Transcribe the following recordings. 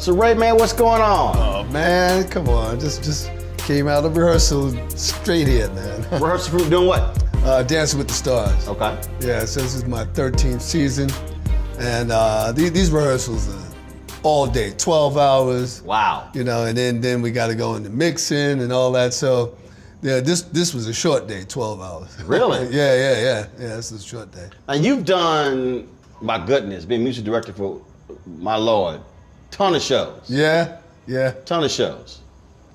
So Ray, man, what's going on? Oh man, come on. Just came out of rehearsal straight here, man. Rehearsal for doing what? Dancing with the Stars. Okay. Yeah, so this is my 13th season. And these rehearsals are all day, 12 hours. Wow. You know, and then we got to go into mixing and all that. So yeah, this was a short day, 12 hours. Really? Yeah, this is a short day. And you've done, my goodness, been music director for, my Lord, ton of shows. Yeah. Ton of shows.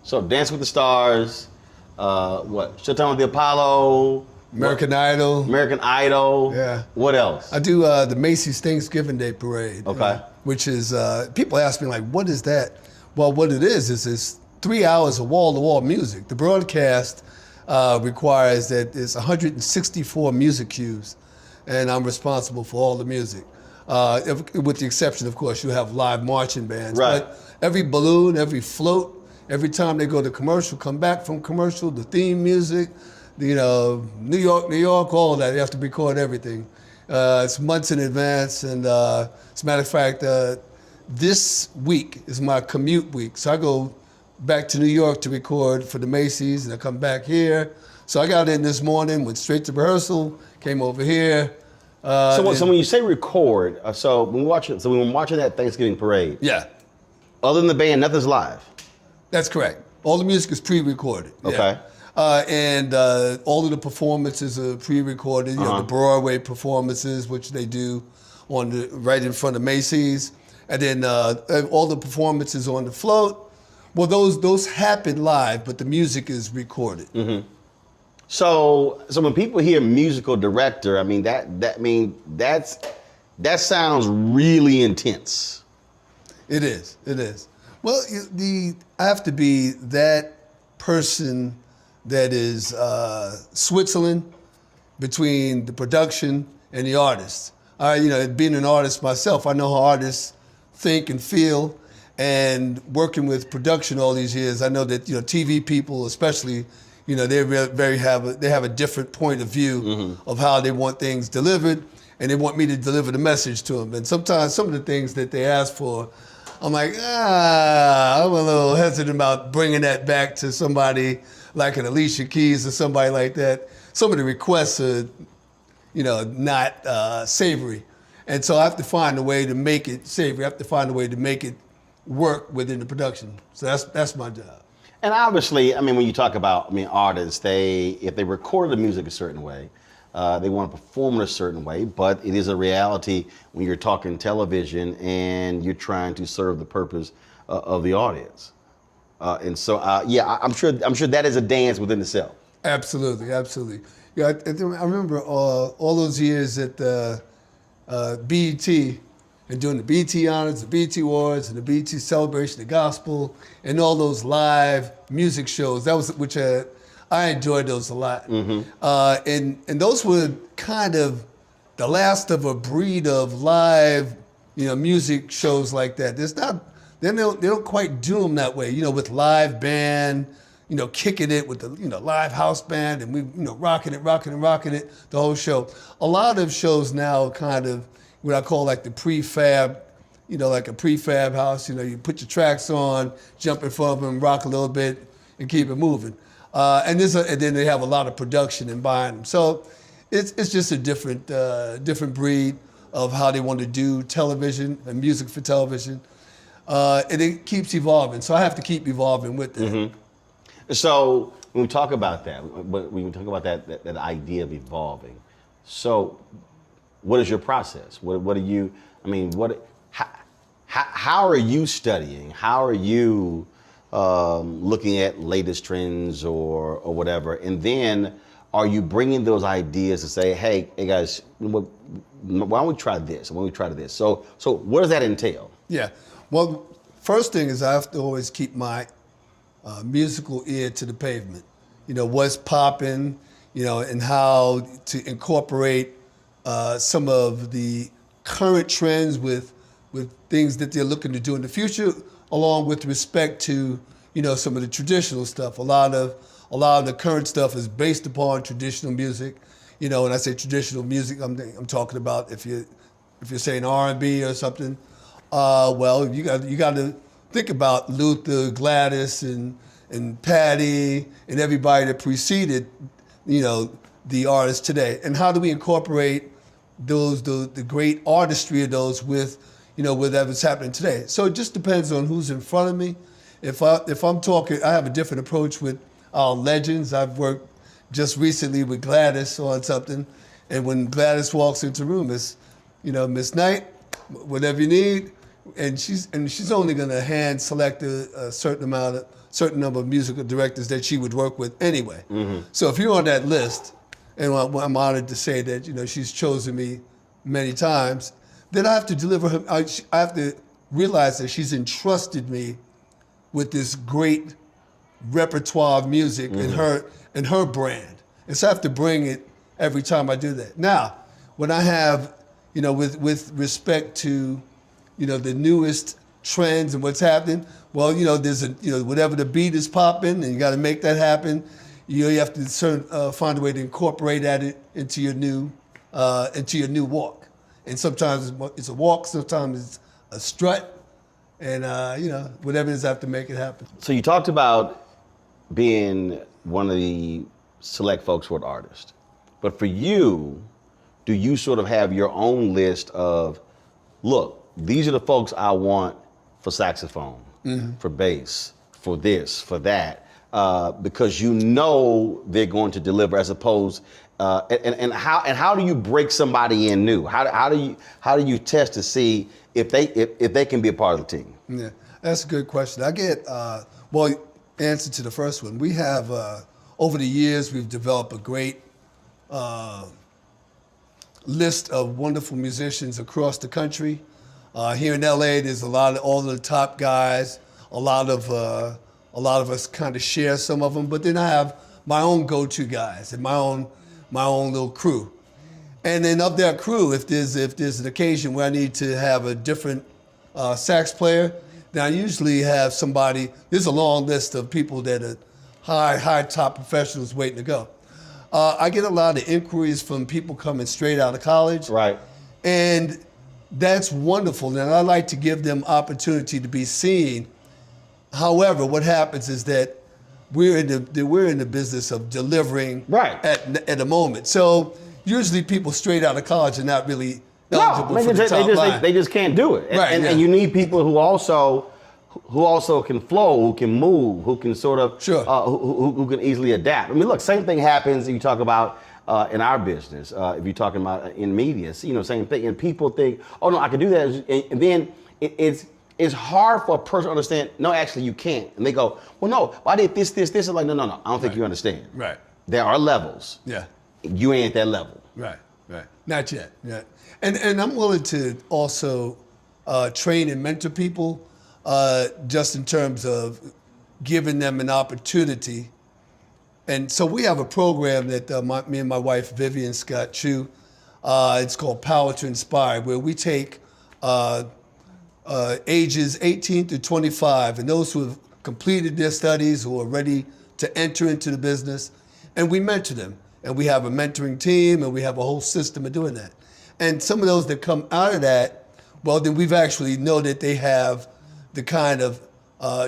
So Dance with the Stars, what? Showtime with the Apollo. American Idol. American Idol. Yeah. What else? I do the Macy's Thanksgiving Day Parade. Okay. Which is, people ask me like, what is that? Well, what it is it's 3 hours of wall-to-wall music. The broadcast requires that it's 164 music cues, and I'm responsible for all the music. With the exception, of course, you have live marching bands. Right. But every balloon, every float, every time they go to commercial, come back from commercial, the theme music, you know, New York, all of that. You have to record everything. It's months in advance, and as a matter of fact, this week is my commute week. So I go back to New York to record for the Macy's, and I come back here. So I got in this morning, went straight to rehearsal, came over here. So when you say record, so when we're watching that Thanksgiving parade, Yeah, other than the band, nothing's live. that's correct. All the music is pre-recorded. Yeah. Okay. And all of the performances are pre-recorded. You know, the Broadway performances, which they do right in front of Macy's, and then all the performances on the float. Well, those happen live, but the music is recorded. Mm-hmm. So when people hear musical director, I mean that sounds really intense. It is. Well, I have to be that person that is Switzerland between the production and the artist. Being an artist myself, I know how artists think and feel, and working with production all these years, I know that TV people, especially, they have a different point of view of how they want things delivered, and they want me to deliver the message to them. And sometimes some of the things that they ask for, I'm like, I'm a little hesitant about bringing that back to somebody like an Alicia Keys or somebody like that. Some of the requests are, not savory. And so I have to find a way to make it savory. I have to find a way to make it work within the production. So that's my job. And obviously, I mean, when you talk about, artists, if they record the music a certain way, they want to perform it a certain way, but it is a reality when you're talking television and you're trying to serve the purpose of the audience. And so, I'm sure that is a dance within itself. Absolutely. Yeah, I remember all those years at BET and doing the BET Honors, the BET Awards, and the BET Celebration of Gospel, and all those live music shows. I enjoyed those a lot. Mm-hmm. And those were kind of the last of a breed of live, music shows like that. They don't quite do them that way, with live band, kicking it with the live house band, and we, rocking it, the whole show. A lot of shows now kind of what I call like the prefab, like a prefab house. You put your tracks on, jump in front of them, rock a little bit, and keep it moving. And then they have a lot of production and buying them. So it's just a different breed of how they want to do television and music for television. And it keeps evolving. So I have to keep evolving with that. Mm-hmm. So when we talk about that, that idea of evolving, so what is your process? What are you? How are you studying? How are you looking at latest trends or whatever? And then are you bringing those ideas to say, hey guys, why don't we try this? Why don't we try this? So what does that entail? Yeah. Well, first thing is I have to always keep my musical ear to the pavement. What's popping, and how to incorporate some of the current trends with things that they're looking to do in the future, along with respect to, some of the traditional stuff. A lot of the current stuff is based upon traditional music. When I say traditional music, I'm talking about if you're saying R&B or something. Well, you got to think about Luther, Gladys, and Patty, and everybody that preceded, the artists today. And how do we incorporate the great artistry of those with whatever's happening today? So it just depends on who's in front of me. If I'm talking, I have a different approach with our legends. I've worked just recently with Gladys on something, and when Gladys walks into the room, it's, Miss Knight, whatever you need, and she's only going to hand select a certain number of musical directors that she would work with anyway. Mm-hmm. So if you're on that list, and I'm honored to say that she's chosen me many times, then I have to deliver her. I have to realize that she's entrusted me with this great repertoire of music and her brand. And so I have to bring it every time I do that. Now, when I have, with respect to, the newest trends and what's happening, well, there's whatever the beat is popping, and you got to make that happen. You have to find a way to incorporate it into your new walk. And sometimes it's a walk, sometimes it's a strut, and whatever it is, I have to make it happen. So you talked about being one of the select folks who are artists, but for you, do you sort of have your own list of, look, these are the folks I want for saxophone, for bass, for this, for that, because they're going to deliver, as opposed, and how do you break somebody in new? How do you test to see if they can be a part of the team? Yeah, that's a good question. I get answer to the first one. We have over the years we've developed a great list of wonderful musicians across the country. Here in LA, there's all the top guys. A lot of us kind of share some of them, but then I have my own go-to guys and my own little crew. And then of that crew, if there's an occasion where I need to have a different sax player, then I usually have somebody. There's a long list of people that are high top professionals waiting to go. I get a lot of inquiries from people coming straight out of college. Right. And that's wonderful, and I like to give them opportunity to be seen. However, what happens is that we're in the business of delivering at a moment. So usually people straight out of college are not really eligible for the top line. They just can't do it. Right, and you need people who also can flow, who can move, who can sort of, who can easily adapt. I mean, look, same thing happens. You talk about in our business. If you're talking about in media, same thing. And people think, oh no, I can do that. And then it's hard for a person to understand. No, actually, you can't. And they go, well, no, I did this. It's like, no. I don't think you understand. Right. There are levels. Yeah. You ain't at that level. Right. Not yet. Yeah. And I'm willing to also train and mentor people. Just in terms of giving them an opportunity. And so we have a program that me and my wife, Vivian Scott Chu, it's called Power to Inspire, where we take ages 18 to 25 and those who have completed their studies, who are ready to enter into the business, and we mentor them. And we have a mentoring team, and we have a whole system of doing that. And some of those that come out of that, well, then we've actually know that they have the kind of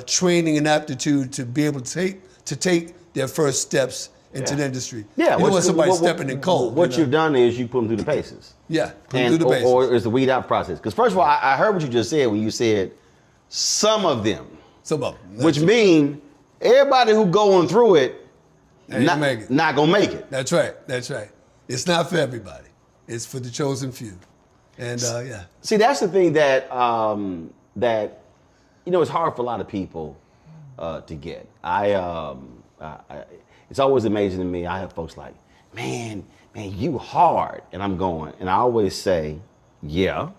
training and aptitude to be able to take their first steps into the industry. Yeah, you don't want somebody stepping in cold. What you've done is you put them through the paces. Yeah, put them through the paces. Or is the weed out process. Because first of all, I heard what you just said when you said some of them. Some of them. Which mean everybody who going through it, not gonna make it. That's right. It's not for everybody. It's for the chosen few. And See, that's the thing that it's hard for a lot of people to get. It's always amazing to me. I have folks like, man, you hard. And I'm going, and I always say, yeah.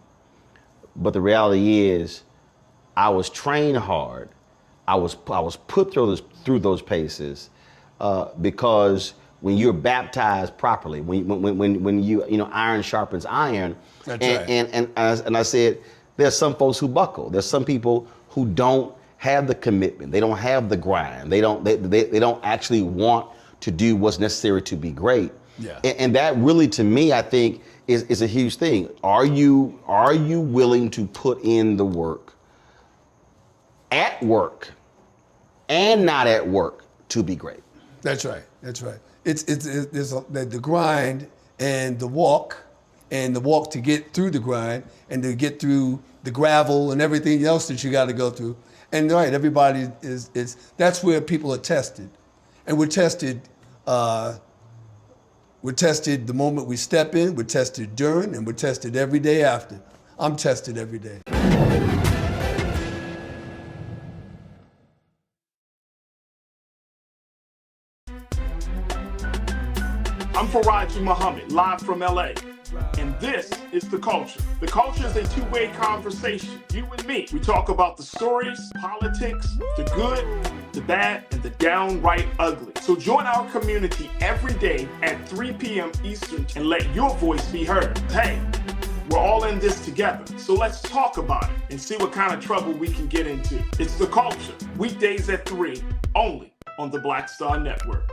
But the reality is, I was trained hard. I was put through those paces because when you're baptized properly, when you iron sharpens iron, that's right. And I said, there's some folks who buckle. There's some people who don't have the commitment. They don't have the grind. They don't actually want to do what's necessary to be great. Yeah. And that really, to me, I think is a huge thing. Are you willing to put in the work at work and not at work to be great. That's right. That's right. It's there's the grind and the walk to get through the grind and to get through the gravel and everything else that you got to go through. And right, everybody is that's where people are tested, and we're tested. We're tested the moment we step in. We're tested during, and we're tested every day after. I'm tested every day. I'm Faraji Muhammad, live from LA. And this is The Culture. The Culture is a two-way conversation. You and me. We talk about the stories, politics, the good, the bad, and the downright ugly. So join our community every day at 3 p.m. Eastern and let your voice be heard. Hey, we're all in this together. So let's talk about it and see what kind of trouble we can get into. It's The Culture, weekdays at 3, only on the Black Star Network.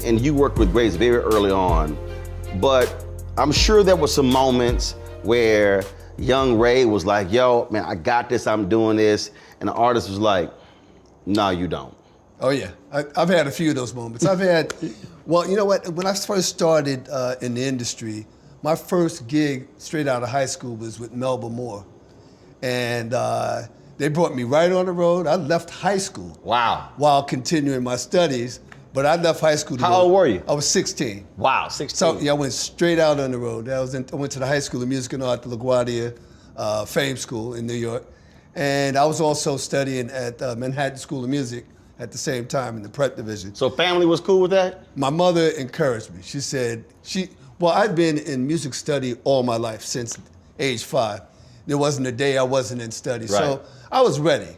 And you worked with Grace very early on, but I'm sure there were some moments where young Ray was like, yo, man, I got this, I'm doing this. And the artist was like, no, you don't. Oh yeah, I've had a few of those moments. I've had, well, you know what? When I first started in the industry, my first gig straight out of high school was with Melba Moore. And they brought me right on the road. I left high school. Wow. While continuing my studies. But I left high school to How old were you? I was 16. Wow, 16. So yeah, I went straight out on the road. I went to the High School of Music and Art, the LaGuardia Fame School in New York. And I was also studying at Manhattan School of Music at the same time in the prep division. So family was cool with that? My mother encouraged me. She said, well, I've been in music study all my life since age 5. There wasn't a day I wasn't in study. Right. So I was ready.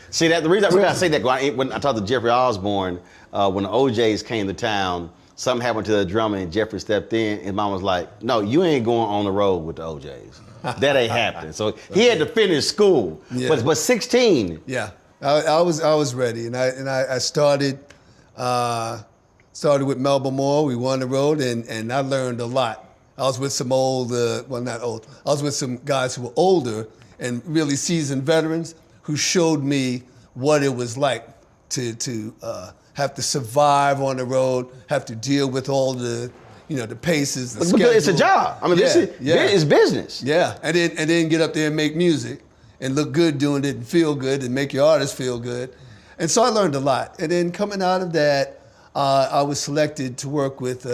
See, that the reason I say that, when I talked to Jeffrey Osborne, when the OJs came to town, something happened to the drummer and Jeffrey stepped in and mom was like, no, you ain't going on the road with the OJs. That ain't happening. So he had to finish school, yeah. but 16. Yeah, I was ready, and I started with Melba Moore. We won the road, and I learned a lot. I was with some old, well, not old. I was with some guys who were older and really seasoned veterans who showed me what it was like to have to survive on the road, have to deal with all the, the paces, the schedule. It's a job. I mean, this is business. Yeah, and then get up there and make music and look good doing it and feel good and make your artists feel good. And so I learned a lot. And then coming out of that, I was selected to work with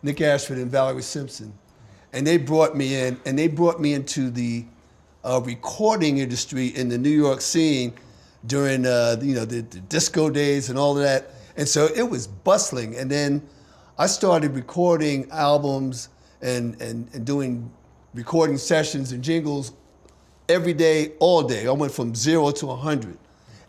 Nick Ashford and Valerie Simpson. And they brought me in, and they brought me into the recording industry in the New York scene during the disco days and all of that. And so it was bustling. And then I started recording albums and doing recording sessions and jingles every day, all day. I went from 0 to 100.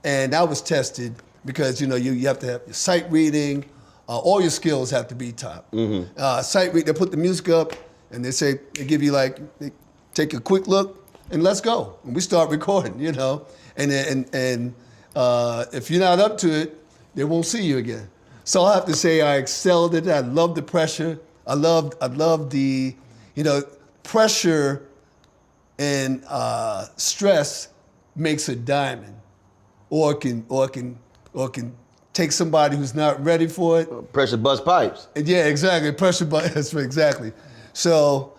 And I was tested because you have to have your sight reading, all your skills have to be top. Mm-hmm. Sight reading, they put the music up and they give you they take a quick look and let's go. And we start recording, And if you're not up to it, they won't see you again. So I have to say I excelled at it. I loved the pressure. I loved the, pressure and stress makes a diamond, or can take somebody who's not ready for it. Pressure bust pipes. Yeah, exactly. Pressure bust. Exactly. So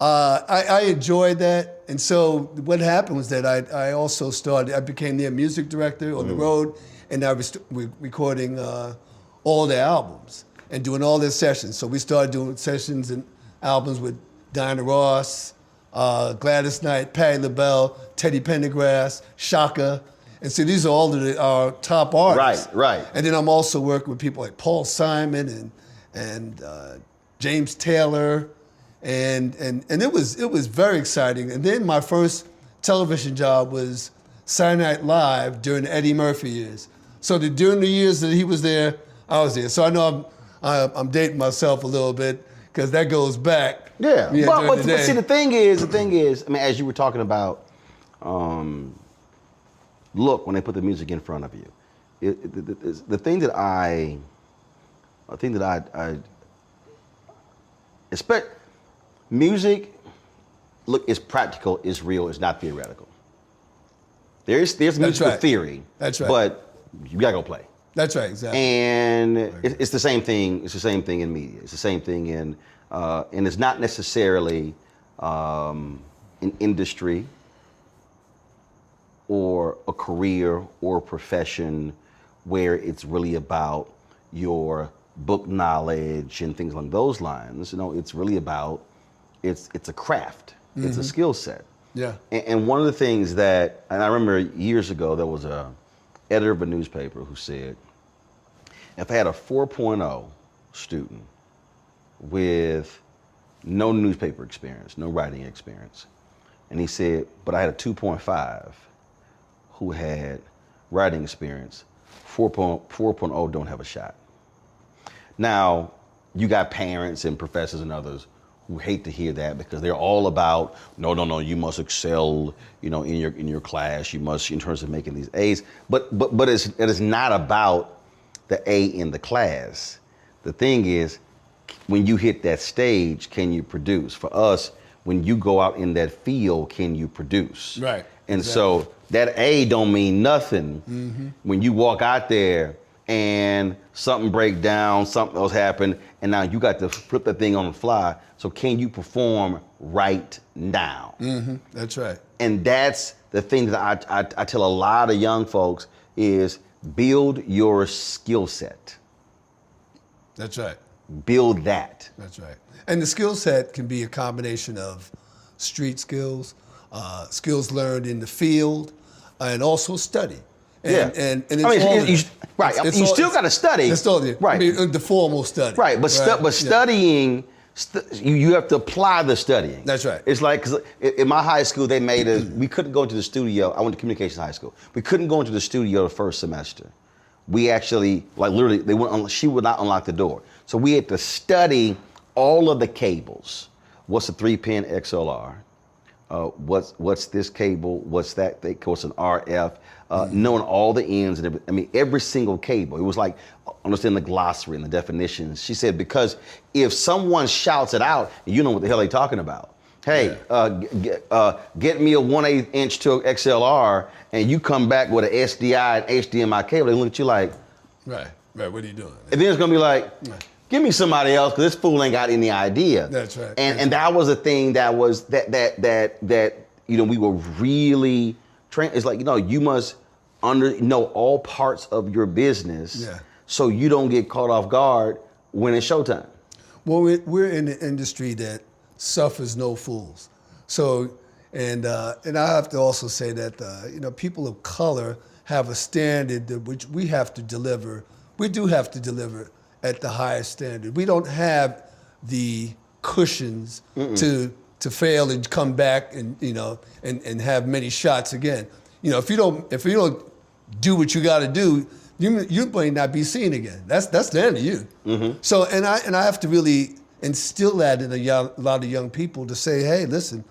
I enjoyed that. And so what happened was that I also I became their music director on the road, and I was recording all their albums and doing all their sessions. So we started doing sessions and albums with Diana Ross, Gladys Knight, Patti LaBelle, Teddy Pendergrass, Shaka. And so these are all of our top artists. Right. And then I'm also working with people like Paul Simon and James Taylor. And it was very exciting. And then my first television job was Saturday Night Live during the Eddie Murphy years. So during the years that he was there, I was there. So I know I'm dating myself a little bit because that goes back. Yeah, during but the day. see, the thing is, I mean, as you were talking about, look when they put the music in front of you. The thing that I expect, music, look, is practical, is real, it's not theoretical. There's musical theory. That's right. But you gotta go play. That's right, exactly. And it's the same thing. It's the same thing in media. It's the same thing in, and it's not necessarily an industry or a career or a profession where it's really about your book knowledge and things along those lines. You know, it's really about, it's a craft. It's a skill set. Yeah. And one of the things that, and I remember years ago, there was a editor of a newspaper who said, if I had a 4.0 student with no newspaper experience, no writing experience, and he said, but I had a 2.5 who had writing experience, 4.0 don't have a shot. Now, you got parents and professors and others who hate to hear that because they're all about, no, you must excel, you know, in your class, you must, in terms of making these A's. But it is not about the A in the class. The thing is, when you hit that stage, can you produce? For us, when you go out in that field, can you produce? Right. And exactly. so that A don't mean nothing when you walk out there and something break down, something else happened, and now you got to flip that thing on the fly. So can you perform right now? That's right. And that's the thing that I tell a lot of young folks is build your skill set. That's right. Build that. That's right. And the skill set can be a combination of street skills, skills learned in the field, and also study. And it's right. You still got to study. It's all right. I mean, the formal study. Right. But studying, you have to apply the studying. That's right. It's like, 'cause in my high school, they made us, we couldn't go into the studio. I went to communications high school. We couldn't go into the studio the first semester. We actually, like literally, she would not unlock the door. So we had to study all of the cables. What's a 3-pin XLR? What's this cable? What's that thing? What's an RF? Knowing all the ends and everything. I mean, every single cable. It was like understanding the glossary and the definitions. She said, because if someone shouts it out, you know what the hell they're talking about. Hey, get me a 1/8 inch to an XLR, and you come back with an SDI and HDMI cable, they look at you like, right, what are you doing? And then it's gonna be like, give me somebody else, because this fool ain't got any idea. That's right. And that was a thing that was that you know, we were really trained. It's like, you know, you must know all parts of your business, so you don't get caught off guard when it's showtime. Well, we're in the industry that suffers no fools. So, and I have to also say that you know, people of color have a standard that which we have to deliver. We do have to deliver at the highest standard. We don't have the cushions to fail and come back and, you know, and have many shots again. You know, if you don't do what you got to do, you may not be seen again. That's the end of you. So, and I have to really instill that in a lot of young people to say, hey, listen,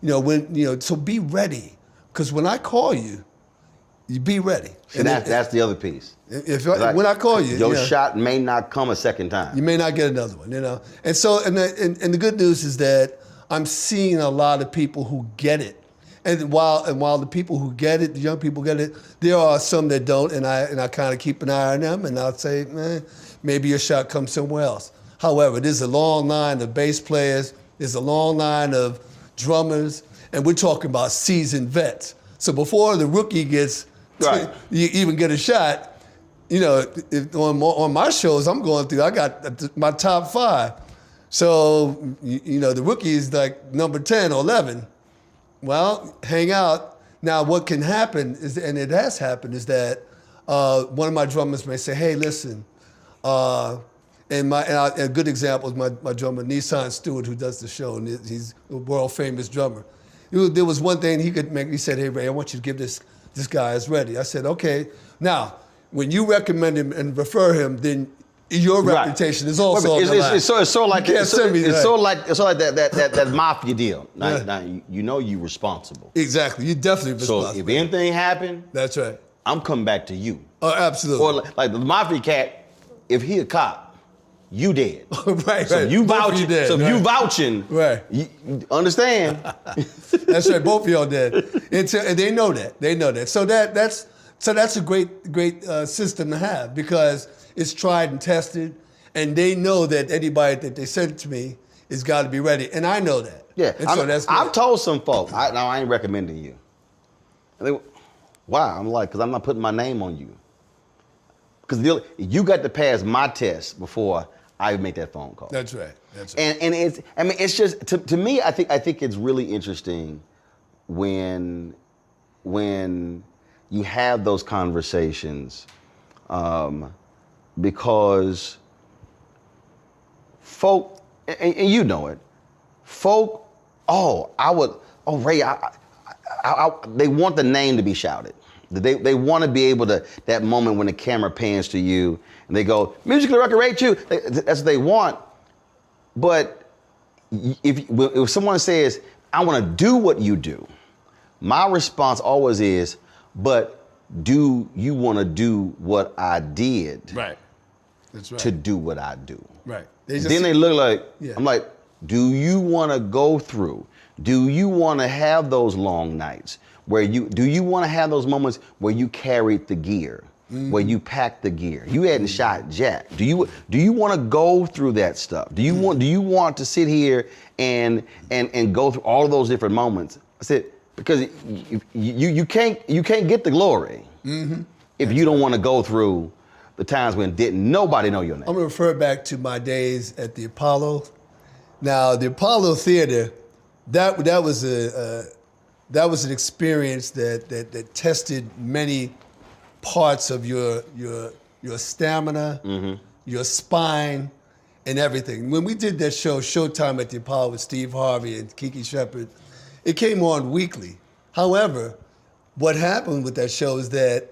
you know, so be ready, because when I call you, you be ready. And that's the other piece. When I call you, your shot may not come a second time. You may not get another one, you know. And so, and the good news is that I'm seeing a lot of people who get it. And while the people who get it, the young people get it, there are some that don't, and I kind of keep an eye on them, and I'll say, maybe your shot comes somewhere else. However, there's a long line of bass players, there's a long line of drummers, and we're talking about seasoned vets. So before the rookie gets, you even get a shot, you know, on my shows I'm going through, I got my top 5. So, you know, the rookie is like number 10 or 11. Well, hang out. Now, what can happen is, and it has happened, is that one of my drummers may say, hey, listen, and a good example is my drummer, Nissan Stewart, who does the show, and he's a world famous drummer. There was one thing he could make. He said, hey, Ray, I want you to give this guy is ready. I said, okay. Now, when you recommend him and refer him, then your Right. reputation is also Wait, on the line. it's sort of like You can't send me that. it's sort of like that mafia deal. Now, Yeah. now you know you're responsible. Exactly. You're definitely responsible. So if anything happened, That's right. I'm coming back to you. Oh, absolutely. Or like the mafia cat, if he a cop, you dead. right, So right. you Both of vouching. dead, So if right. you vouching, Right. You understand? That's right. Both of y'all dead. And they know that. They know that. So that's a great system to have because it's tried and tested, and they know that anybody that they send to me has got to be ready, and I know that. Yeah. And so that's good. I've told some folk. Now I ain't recommending you. And they, why? I'm like, because I'm not putting my name on you. Because you got to pass my test before I make that phone call. That's right. That's right. And it's just to me. I think it's really interesting when you have those conversations, because folk, and you know it, folk. Ray, they want the name to be shouted. They want to be able to, that moment when the camera pans to you and they go, music to record you. That's what they want. But if someone says, I want to do what you do, my response always is, but do you want to do what I did? Right. That's right. To do what I do. Right. Then they look like, Yeah. I'm like, do you want to go through? Do you want to have those long nights do you want to have those moments where you carried the gear, where you packed the gear? You hadn't shot jack. Do you want to go through that stuff? Do you want to sit here and go through all of those different moments? I said, because you can't get the glory if you don't want to go through the times when didn't nobody know your name. I'm going to refer back to my days at the Apollo. Now, the Apollo Theater, that was an experience that tested many parts of your stamina, your spine, and everything. When we did that show, Showtime at the Apollo with Steve Harvey and Kiki Shepard, it came on weekly. However, what happened with that show is that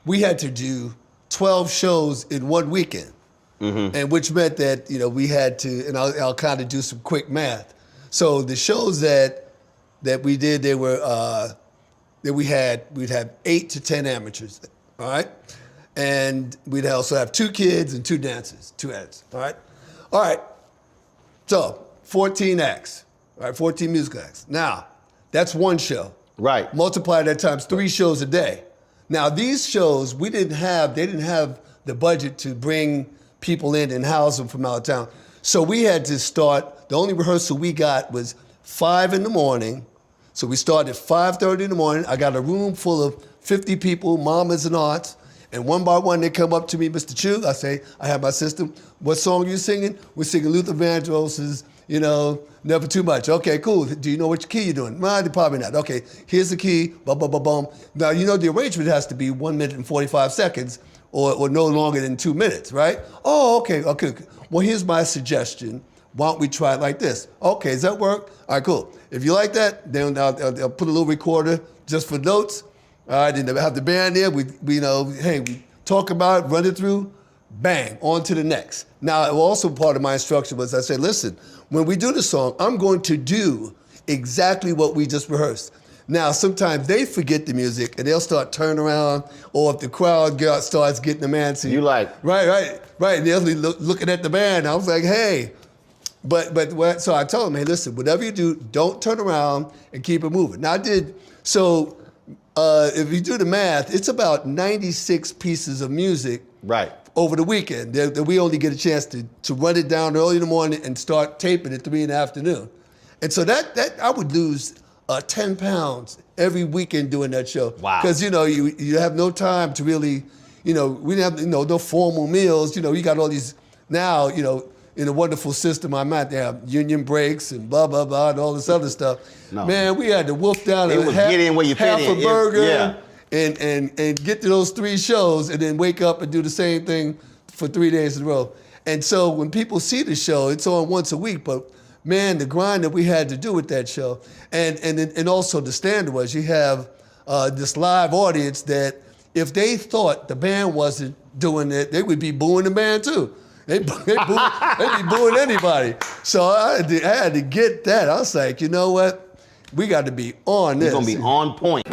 we had to do 12 shows in one weekend, and which meant that we had to, and I'll kind of do some quick math. So the shows that we did, they were we'd have 8 to 10 amateurs, all right, and we'd also have 2 kids and 2 dancers, 2 acts, all right. So 14 acts, all right, 14 musical acts. Now that's one show, right? Multiply that times 3 shows a day. Now these shows they didn't have the budget to bring people in and house them from out of town, so we had to start. The only rehearsal we got was 5 in the morning. So we started at 5:30 in the morning. I got a room full of 50 people, mamas and aunts, and one by one they come up to me, Mr. Chu. I say, I have my system. What song are you singing? We're singing Luther Vandross's, Never Too Much. Okay, cool. Do you know which key you're doing? Nah, probably not. Okay, here's the key, bum, bum, bum, bum. Now, the arrangement has to be 1 minute and 45 seconds or no longer than 2 minutes, right? Oh, okay. Well, here's my suggestion. Why don't we try it like this? Okay, does that work? All right, cool. If you like that, then I'll put a little recorder just for notes. All right, then have the band there. We talk about it, run it through, bang, on to the next. Now, also part of my instruction was I said, listen, when we do the song, I'm going to do exactly what we just rehearsed. Now, sometimes they forget the music and they'll start turning around, or if the crowd starts getting them antsy. You like. Right. And they'll be looking at the band. I was like, hey. So I told them, hey, listen, whatever you do, don't turn around and keep it moving. Now I did, so if you do the math, it's about 96 pieces of music Right. over the weekend that we only get a chance to run it down early in the morning and start taping at 3 in the afternoon. And so that I would lose 10 pounds every weekend doing that show. Wow. Because, you have no time to really, we didn't have, no formal meals. You got all these, now, in a wonderful system I'm at, they have union breaks and blah, blah, blah, and all this other stuff. No. Man, we had to wolf down Get in where you fit half in. a burger Yeah. and get to those 3 shows and then wake up and do the same thing for 3 days in a row. And so when people see the show, it's on once a week, but man, the grind that we had to do with that show. And also the standard was you have this live audience that if they thought the band wasn't doing it, they would be booing the band too. They'd be booing anybody. So I had to get that. I was like, you know what? We got to be on this. You're going to be on point.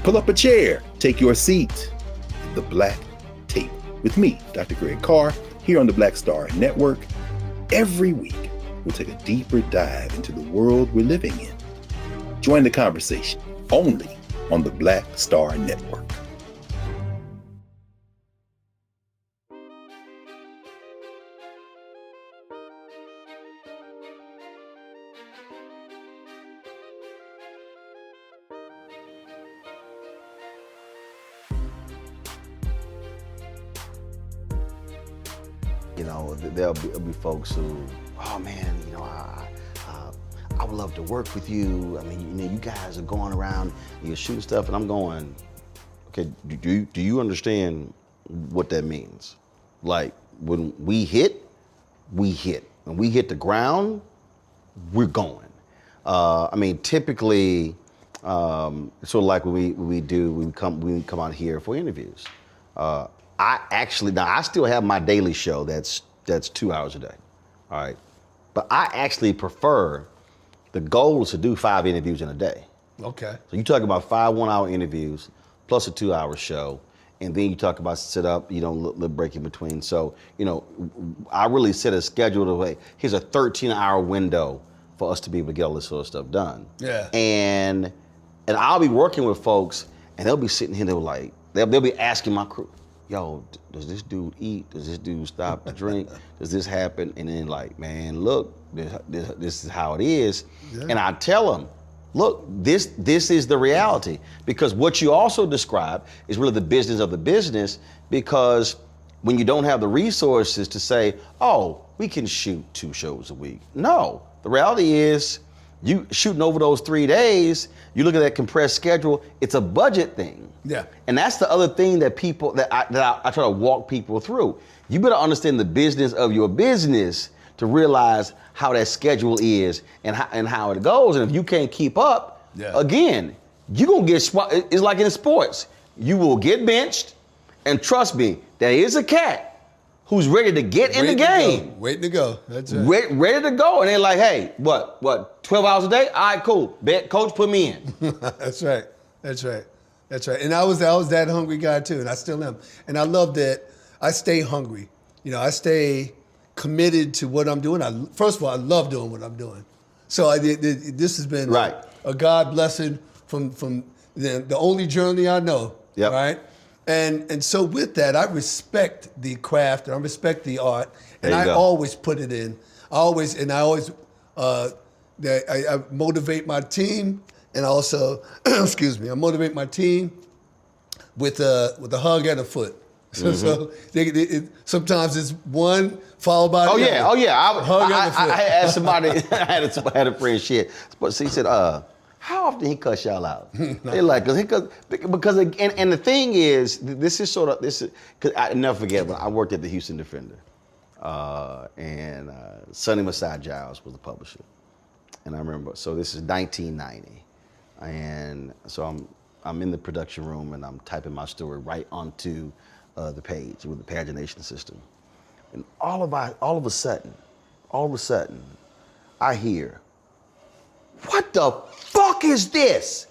Pull up a chair, take your seat. The Black Tape with me, Dr. Greg Carr, here on the Black Star Network. Every week, we'll take a deeper dive into the world we're living in. Join the conversation only on the Black Star Network. You know, there'll be folks who, oh man, you know, I would love to work with you. I mean, you know, you guys are going around, you're shooting stuff, and I'm going, okay, do you understand what that means? Like, when we hit, we hit. When we hit the ground, we're going. I mean, typically, sort of like what we come out here for interviews. I still have my daily show that's 2 hours a day, all right? But I actually prefer, the goal is to do 5 interviews in a day. Okay. So you talk about 5 1-hour interviews plus a 2-hour show, and then you talk about sit up, you know, little break in between. So, you know, I really set a schedule to, hey, here's a 13-hour window for us to be able to get all this sort of stuff done. Yeah. And I'll be working with folks, and they'll be sitting here, they'll be asking my crew, yo, does this dude eat? Does this dude stop to drink? Does this happen? And then like, man, look, this is how it is. Yeah. And I tell them, look, this is the reality. Because what you also describe is really the business of the business, because when you don't have the resources to say, oh, we can shoot 2 shows a week. No, the reality is you shooting over those 3 days, you look at that compressed schedule, it's a budget thing. Yeah. And that's the other thing that I try to walk people through. You better understand the business of your business to realize how that schedule is and how it goes. And if you can't keep up, again, you're gonna get, it's like in sports. You will get benched, and trust me, there is a cat who's ready to get in the game. Waiting to go. That's right. Ready to go. And they're like, hey, what, 12 hours a day? All right, cool. Bet, coach, put me in. That's right. And I was that hungry guy too, and I still am. And I love that I stay hungry. You know, I stay committed to what I'm doing. First of all, I love doing what I'm doing. So this has been a God blessing from the only journey I know. Yep. Right. And so with that, I respect the craft and I respect the art, and I always put it in. I motivate my team, and also, excuse me, I motivate my team with a hug and a foot. So sometimes it's one followed by the other. Oh yeah. Hug and a foot. I asked somebody. I had a friend shit, but he said, how often he cuss y'all out? They're like, because and the thing is, because I never forget when I worked at the Houston Defender, and Sonny Masai Giles was the publisher, and I remember. So this is 1990, and so I'm in the production room and I'm typing my story right onto the page with the pagination system, and all of a sudden, I hear, what the fuck is this?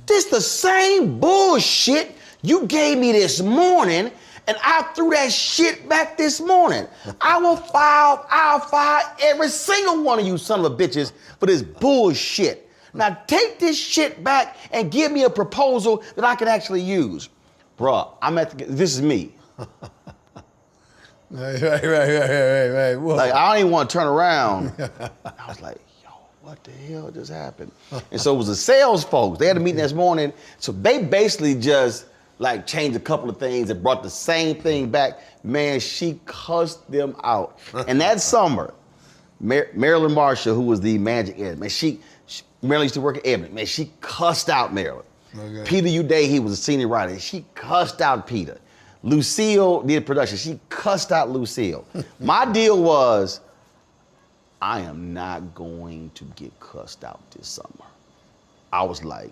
This the same bullshit you gave me this morning, and I threw that shit back this morning. I'll file every single one of you son of a bitches for this bullshit. Now take this shit back and give me a proposal that I can actually use. Bruh, this is me. Right. Whoa. Like, I don't even want to turn around. I was like, what the hell just happened? And so it was the sales folks. They had a meeting this morning. So they basically just like changed a couple of things and brought the same thing back. Man, she cussed them out. And that summer, Marilyn Marshall, who was the magic editor, man, Marilyn used to work at Ebony. Man, she cussed out Marilyn. Okay. Peter Uday, he was a senior writer. She cussed out Peter. Lucille did production. She cussed out Lucille. My deal was, I am not going to get cussed out this summer. I was like,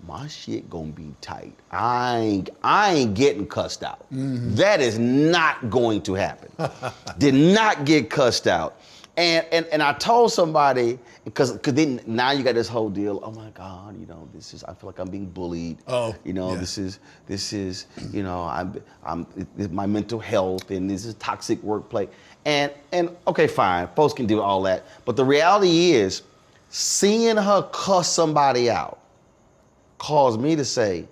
my shit gonna be tight. I ain't getting cussed out. That is not going to happen. Did not get cussed out. And I told somebody, because then now you got this whole deal, oh my God, I feel like I'm being bullied. Oh, This is, I'm my mental health, and this is toxic workplace. And okay, fine, folks can do all that. But the reality is, seeing her cuss somebody out caused me to say,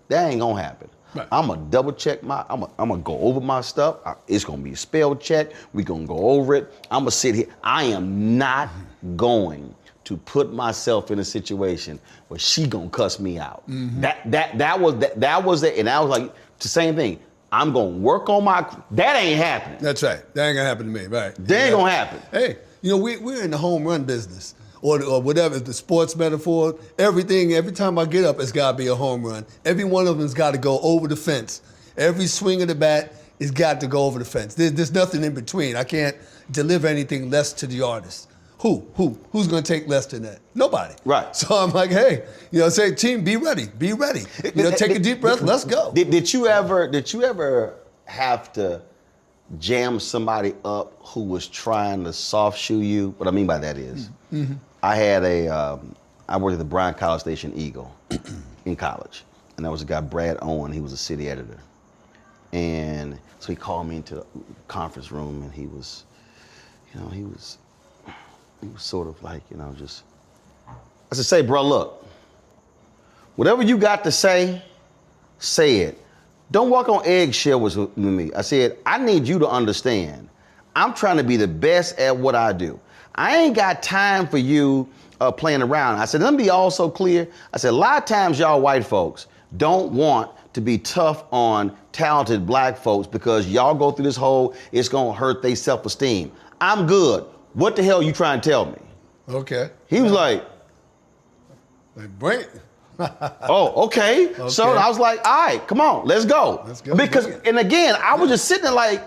that ain't gonna happen. Right. I'm gonna double check I'm gonna go over my stuff. It's gonna be a spell check. We're gonna go over it. I'm gonna sit here. I am not going to put myself in a situation where she gonna cuss me out. That was it. And I was like, the same thing. I'm gonna work on that ain't happening. That's right. That ain't gonna happen to me, right? That ain't gonna happen. Hey, we're in the home run business. Or whatever, the sports metaphor, every time I get up, it's got to be a home run. Every one of them's got to go over the fence. Every swing of the bat has got to go over the fence. There's nothing in between. I can't deliver anything less to the artist. Who's going to take less than that? Nobody. Right. So I'm like, hey, say, team, be ready. Take a deep breath, let's go. Did you ever have to jam somebody up who was trying to soft shoe you? What I mean by that is, I had I worked at the Bryan College Station Eagle in college, and there was a guy, Brad Owen. He was a city editor, and so he called me into the conference room, and he was sort of like, just. I said, say, bro, look, whatever you got to say it. Don't walk on eggshells with me. I said, I need you to understand, I'm trying to be the best at what I do. I ain't got time for you playing around. I said, let me be also clear. I said, a lot of times y'all white folks don't want to be tough on talented black folks because y'all go through this whole, it's gonna hurt their self-esteem. I'm good. What the hell you trying to tell me? Okay. He was like, Brent. oh, okay. So I was like, all right, come on, let's go. Let's go. Because, and again, I was just sitting there like,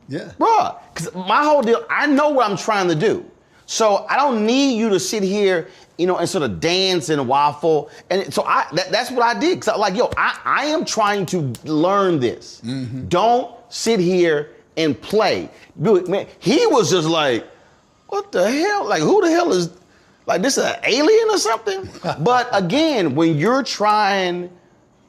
yeah, bruh, because my whole deal, I know what I'm trying to do. So I don't need you to sit here, and sort of dance and waffle. And so that's what I did. Cause I was like, I am trying to learn this. Don't sit here and play. Dude, man, he was just like, what the hell? Like, who the hell is, like, this an alien or something? But again, when you're trying,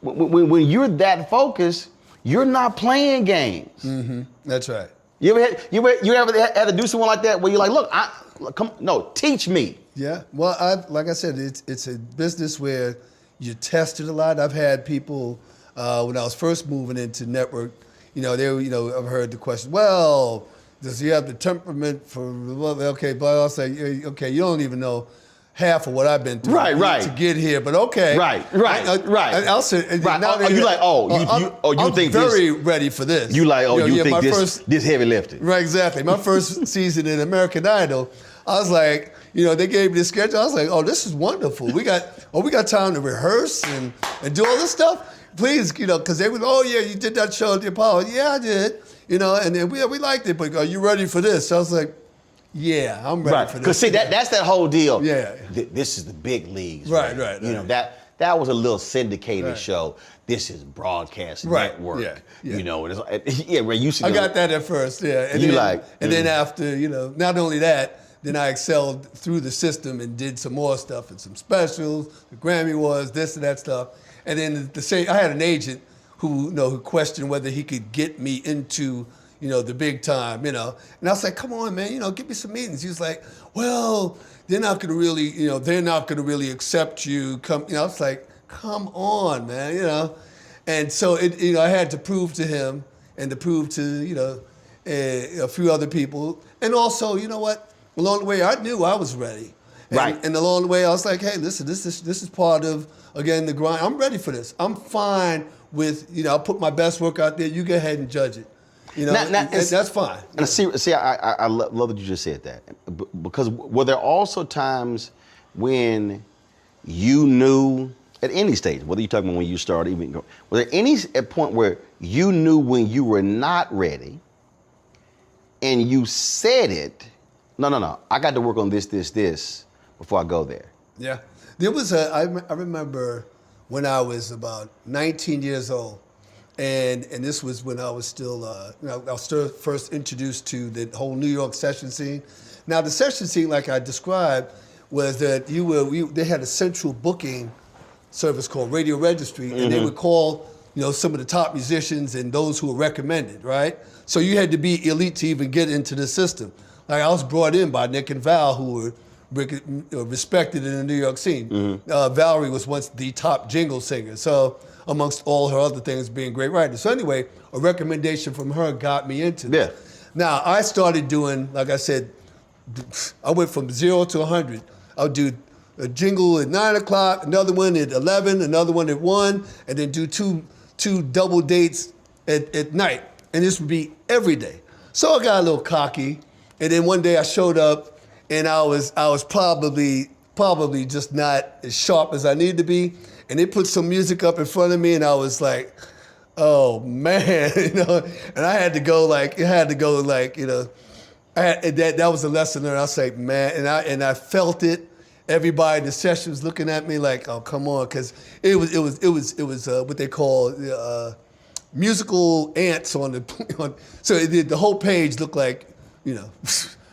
when you're that focused, you're not playing games. That's right. You ever had to do something like that where you're like, look, teach me. Yeah. Well, like I said, it's a business where you tested a lot. I've had people when I was first moving into network, I've heard the question, well, does he have the temperament for, okay, but I'll say, okay, you don't even know half of what I've been through to get here, but okay. Right. I'll say, you think very ready for this. You like, you think this heavy lifting. Right, exactly. My first season in American Idol, I was like, they gave me the schedule. I was like, oh, this is wonderful. We got time to rehearse and do all this stuff. Please, because they would, oh yeah, you did that show at the Apollo. Yeah, I did. And then we liked it, but are you ready for this? So I was like, yeah, I'm ready for this. Because see, that's that whole deal. Yeah. This is the big leagues. Right. That was a little syndicated show. This is broadcast network. Yeah. I got that at first, yeah. And then after, not only that, then I excelled through the system and did some more stuff and some specials, the Grammy Awards, this and that stuff. And then I had an agent who questioned whether he could get me into, the big time, And I was like, come on, man, give me some meetings. He was like, well, they're not gonna really accept you. I was like, come on, man, And so I had to prove to him and to prove to, a few other people. And also, you know what? Along the way, I knew I was ready. And along the way, I was like, hey, listen, this is part of, again, the grind. I'm ready for this. I'm fine with, I'll put my best work out there. You go ahead and judge it. That's fine. And see, I love that you just said that. Because were there also times when you knew, at any stage, whether you're talking about when you started, were there any point where you knew when you were not ready and you said it? No. I got to work on this before I go there. Yeah. There was I remember when I was about 19 years old, and this was when I was still, I was still first introduced to the whole New York session scene. Now, the session scene, like I described, was that they had a central booking service called Radio Registry, and they would call, some of the top musicians and those who were recommended, right? So you had to be elite to even get into the system. Like I was brought in by Nick and Val, who were respected in the New York scene. Valerie was once the top jingle singer, so amongst all her other things being great writers. So anyway, a recommendation from her got me into this. Yeah. Now, I started doing, like I said, I went from 0 to 100. I would do a jingle at 9 o'clock, another one at 11, another one at 1, and then do two double dates at night. And this would be every day. So I got a little cocky, and then one day I showed up, and I was probably just not as sharp as I needed to be. And they put some music up in front of me, and I was like, oh man, and I had to go that was a lesson learned. I was like, man, and I felt it. Everybody in the session was looking at me like, oh, come on, because it was what they call musical ants on the so the whole page looked like,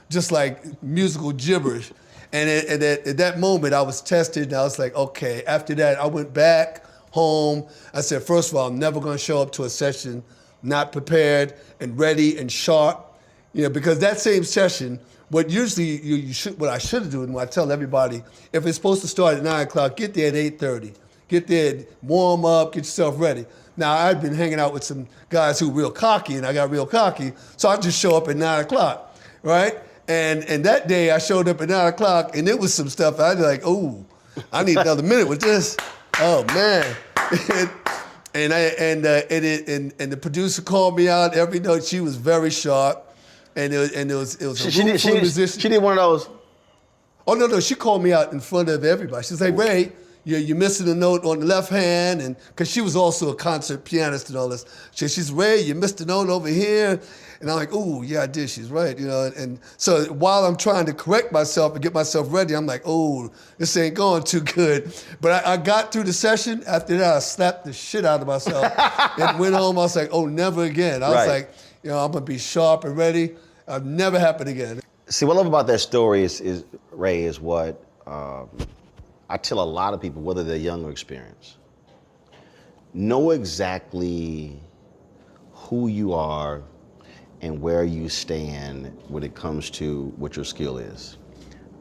just like musical gibberish. And at that moment, I was tested, and I was like, okay. After that, I went back home. I said, first of all, I'm never going to show up to a session not prepared and ready and sharp, because that same session, what I should have done, when I tell everybody, if it's supposed to start at 9 o'clock, get there at 8:30. Get there, warm up, get yourself ready. Now, I've been hanging out with some guys who were real cocky, and I got real cocky, so I just show up at 9 o'clock, right? And that day I showed up at 9 o'clock, and it was some stuff I was like, oh, I need another minute with this. Oh man. and the producer called me out every note. She was very sharp, and it was a room full of musicians. She did one of those. Oh no, she called me out in front of everybody. She's like, Ray, you're missing a note on the left hand, and because she was also a concert pianist and all this. She's Ray, you missed a note over here. And I'm like, oh, yeah, I did. She's right, And so while I'm trying to correct myself and get myself ready, I'm like, oh, this ain't going too good. But I got through the session. After that, I slapped the shit out of myself and went home. I was like, oh, never again. I was like, I'm going to be sharp and ready. I'll never happen again. See, what I love about that story is Ray, is what I tell a lot of people, whether they're young or experienced. Know exactly who you are and where you stand when it comes to what your skill is.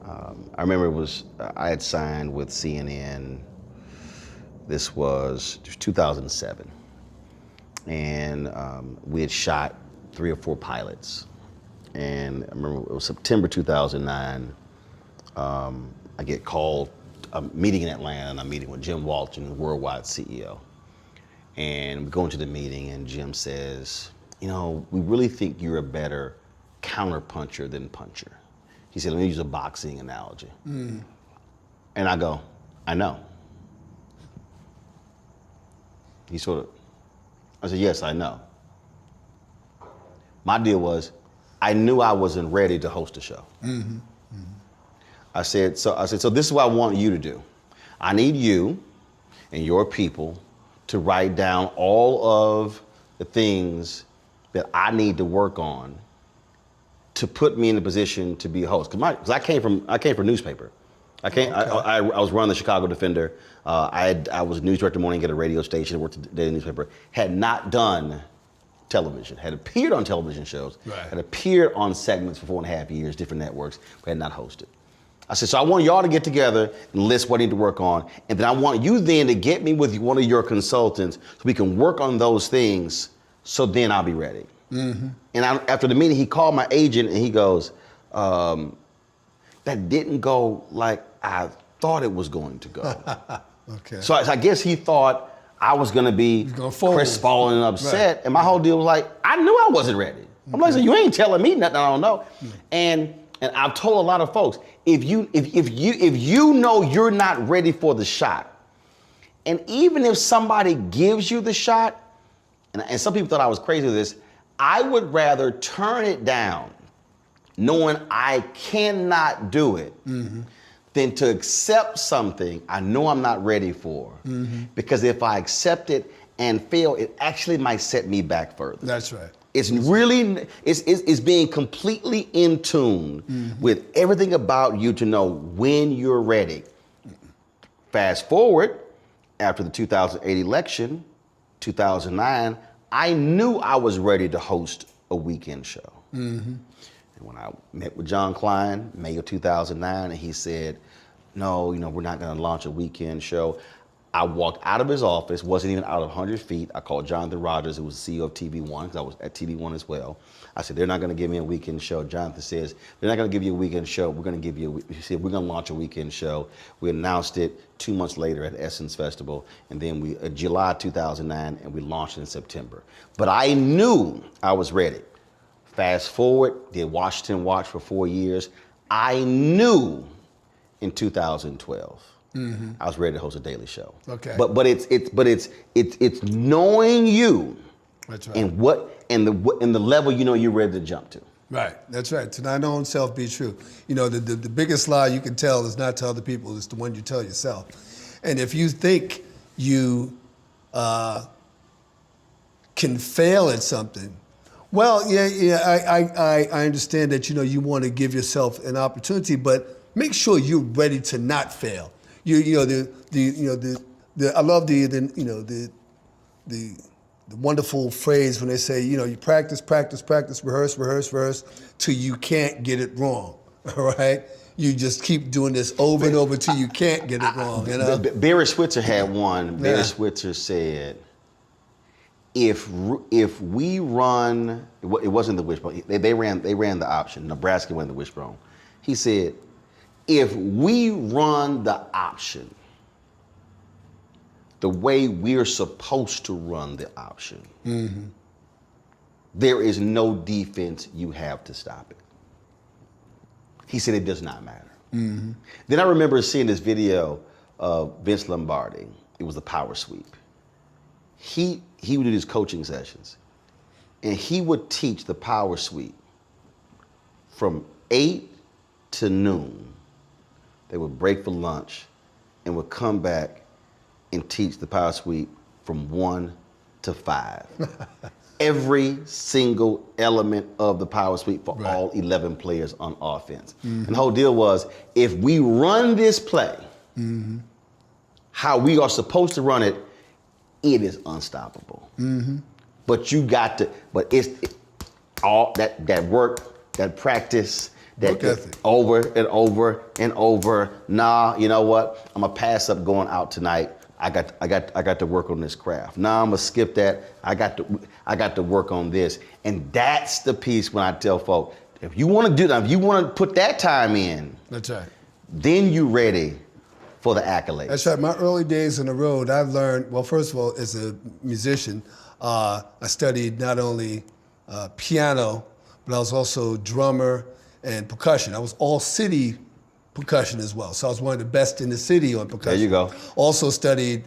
I remember I had signed with CNN. This was 2007. And we had shot 3 or 4 pilots. And I remember it was September 2009. I get called, a meeting in Atlanta, and I'm meeting with Jim Walton, the worldwide CEO. And we go into the meeting, and Jim says, we really think you're a better counterpuncher than puncher. He said, let me use a boxing analogy. And I go, I know. I said, yes, I know. My deal was, I knew I wasn't ready to host a show. I said, so this is what I want you to do. I need you and your people to write down all of the things that I need to work on to put me in a position to be a host. Because I came from newspaper. I was running the Chicago Defender. I was news director morning at a radio station, worked at the daily newspaper. Had not done television. Had appeared on television shows. Right. Had appeared on segments for 4.5 years, different networks, but had not hosted. I said, so I want y'all to get together and list what I need to work on, and then I want you then to get me with one of your consultants so we can work on those things, so then I'll be ready. And after the meeting, he called my agent and he goes, that didn't go like I thought it was going to go. Okay. So I guess he thought I was going to be crestfallen and upset. Right. And my whole deal was like, I knew I wasn't ready. I'm like, so you ain't telling me nothing I don't know. And I've told a lot of folks, if you know you're not ready for the shot, and even if somebody gives you the shot, and some people thought I was crazy with this, I would rather turn it down knowing I cannot do it, than to accept something I know I'm not ready for. Because if I accept it and fail, it actually might set me back further. That's right. It's really, it's being completely in tune with everything about you to know when you're ready. Fast forward, after the 2008 election, 2009, I knew I was ready to host a weekend show. And when I met with John Klein, May of 2009, and he said, no, we're not gonna launch a weekend show. I walked out of his office, wasn't even out of 100 feet. I called Jonathan Rogers, who was the CEO of TV1, because I was at TV1 as well. I said, they're not gonna give me a weekend show. Jonathan says, they're not gonna give you a weekend show. We're gonna give you, he said, we're gonna launch a weekend show. We announced it 2 months later at Essence Festival, and then July 2009, and we launched it in September. But I knew I was ready. Fast forward, did Washington Watch for 4 years. I knew in 2012, I was ready to host a daily show. Okay. But it's knowing you. That's right. And the level you're ready to jump to. Right. That's right. To thine own self be true. The biggest lie you can tell is not to other people, it's the one you tell yourself. And if you think you can fail at something, well, I understand that you want to give yourself an opportunity, but make sure you're ready to not fail. I love the wonderful phrase when they say, you practice, rehearse till you can't get it wrong. All right, you just keep doing this over and over till you can't get it wrong. Barry Switzer had one. Barry Switzer said, if we run, it wasn't the wishbone. They ran the option. Nebraska won the wishbone. He said, if we run the option the way we're supposed to run the option, there is no defense you have to stop it. He said it does not matter. Then I remember seeing this video of Vince Lombardi. It was the power sweep. He would do these coaching sessions, and he would teach the power sweep from 8 to noon. They would break for lunch and would come back and teach the power sweep from 1 to 5. Every single element of the power sweep for all 11 players on offense. And the whole deal was, if we run this play how we are supposed to run it, it is unstoppable. But you got to, it's all that work, that practice, that over and over and over. Nah, you know what? I'm gonna pass up going out tonight. I got to work on this craft. Nah, I'm gonna skip that. I got to work on this. And that's the piece when I tell folk, if you want to do that, if you want to put that time in, that's right. Then you ready for the accolades. That's right. My early days on the road, I've learned, well, first of all, as a musician, I studied not only piano, but I was also drummer and percussion. I was all city percussion as well. So I was one of the best in the city on percussion. There you go. Also studied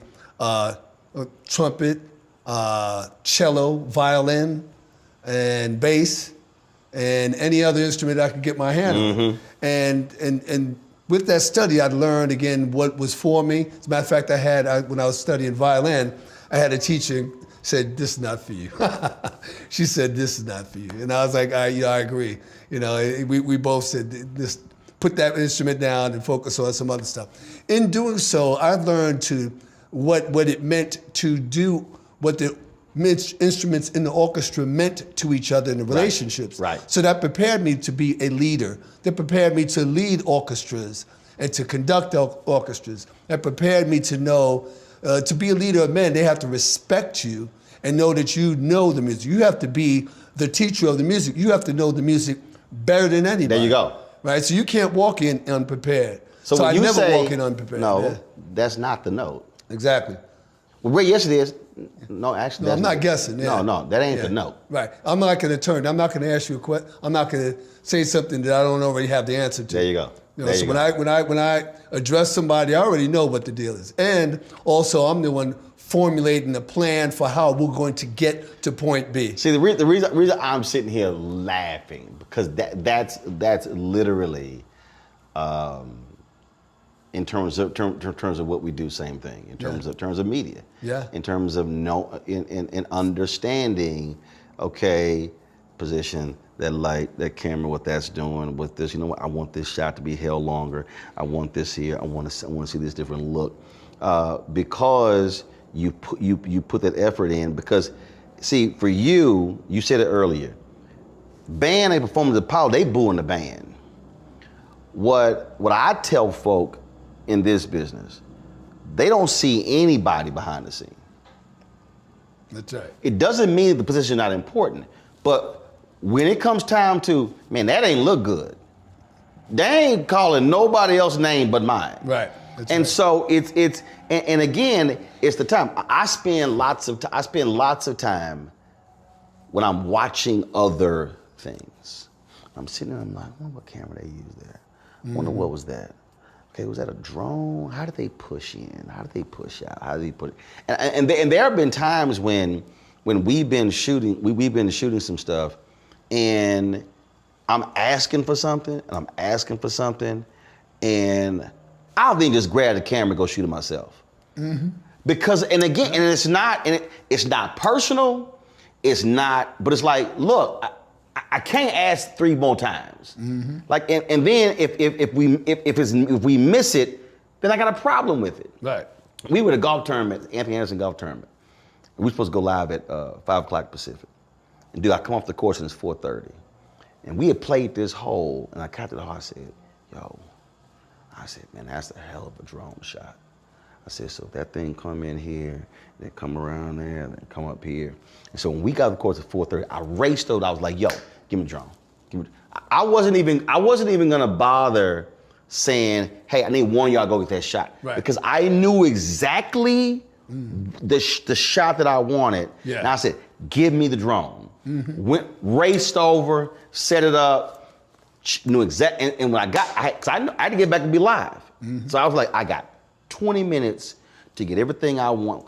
trumpet, cello, violin, and bass, and any other instrument I could get my hand on. And with that study, I'd learned again what was for me. As a matter of fact, when I was studying violin, I had a teacher said, "This is not for you." She said, "This is not for you," and I was like, I agree. We both said, "This, put that instrument down and focus on some other stuff." In doing so, I've learned what it meant to do what the instruments in the orchestra meant to each other in the relationships. Right. So that prepared me to be a leader. That prepared me to lead orchestras and to conduct orchestras. That prepared me to know, to be a leader of men, they have to respect you and know that you know the music. You have to be the teacher of the music. You have to know the music better than anybody. There you go. Right, so you can't walk in unprepared. So when I you never say, walk in unprepared. no, Yeah. that's not the note. Exactly. Well, where yes it is. No, actually, No, I'm not guessing. Yeah. No, that ain't Yeah. the note. Right. I'm not going to turn. I'm not going to ask you a question. I'm not going to say something that I don't already have the answer to. There you go. So when I address somebody, I already know what the deal is. And also, I'm the one formulating a plan for how we're going to get to point B. See, the reason I'm sitting here laughing because that's literally, in terms of what we do, same thing. In terms of media. Yeah. In terms of in understanding, okay, position, that light, that camera, what that's doing, with this, you know what? I want this shot to be held longer. I want this here. I want to see this different look, because you put that effort in. Because, see, for you said it earlier. Band ain't performing the power. They booing the band. What I tell folk in this business, they don't see anybody behind the scene. That's right. It doesn't mean the position is not important, but when it comes time to, man, that ain't look good. They ain't calling nobody else's name but mine. Right. That's and right. so it's and again, it's the time. I spend lots of time when I'm watching other things. I'm sitting there, I'm like, I wonder what camera they used there. I wonder what was that. Okay, was that a drone? How did they push in? How did they push out? How did they put it? And there have been times when we've been shooting some stuff, and I'm asking for something, and I'll then just grab the camera and go shoot it myself. Mm-hmm. Because, and again, and it's not personal, but it's like, look, I can't ask 3 more times. Mm-hmm. Like, and then if we miss it, then I got a problem with it. Right. We were at a golf tournament, Anthony Anderson golf tournament. We were supposed to go live at 5 o'clock Pacific. And dude, I come off the course and it's 4:30. And we had played this hole, and I got to the hole, I said, man, that's a hell of a drone shot. I said, so if that thing come in here, then come around there, then come up here. And so when we got to the course at 4:30, I raced over, I was like, yo, give me the drone. I wasn't even gonna bother saying, hey, I need one of y'all to go get that shot. Right. Because I knew exactly the shot that I wanted. Yeah. And I said, give me the drone. Mm-hmm. Raced over, set it up, knew exactly, and when I had to get back and be live. Mm-hmm. So I was like, I got 20 minutes to get everything I want.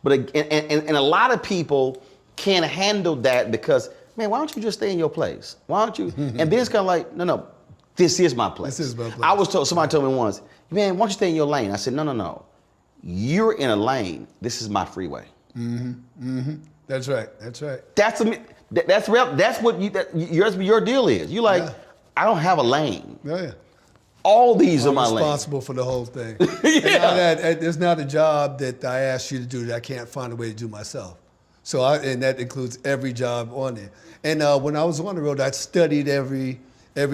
But and a lot of people can't handle that because, man, why don't you just stay in your place? Why don't you? And then it's kind of like, no, this is my place. This is my place. Somebody told me once, man, why don't you stay in your lane? I said, no. You're in a lane. This is my freeway. Mm-hmm. Mm-hmm. That's right. That's real. That's what your deal is. You like, yeah. I don't have a lane. Oh, yeah. All these are my lanes. I'm responsible for the whole thing. Yeah. And there's not a job that I ask you to do that I can't find a way to do myself. So and that includes every job on there. And when I was on the road, I studied every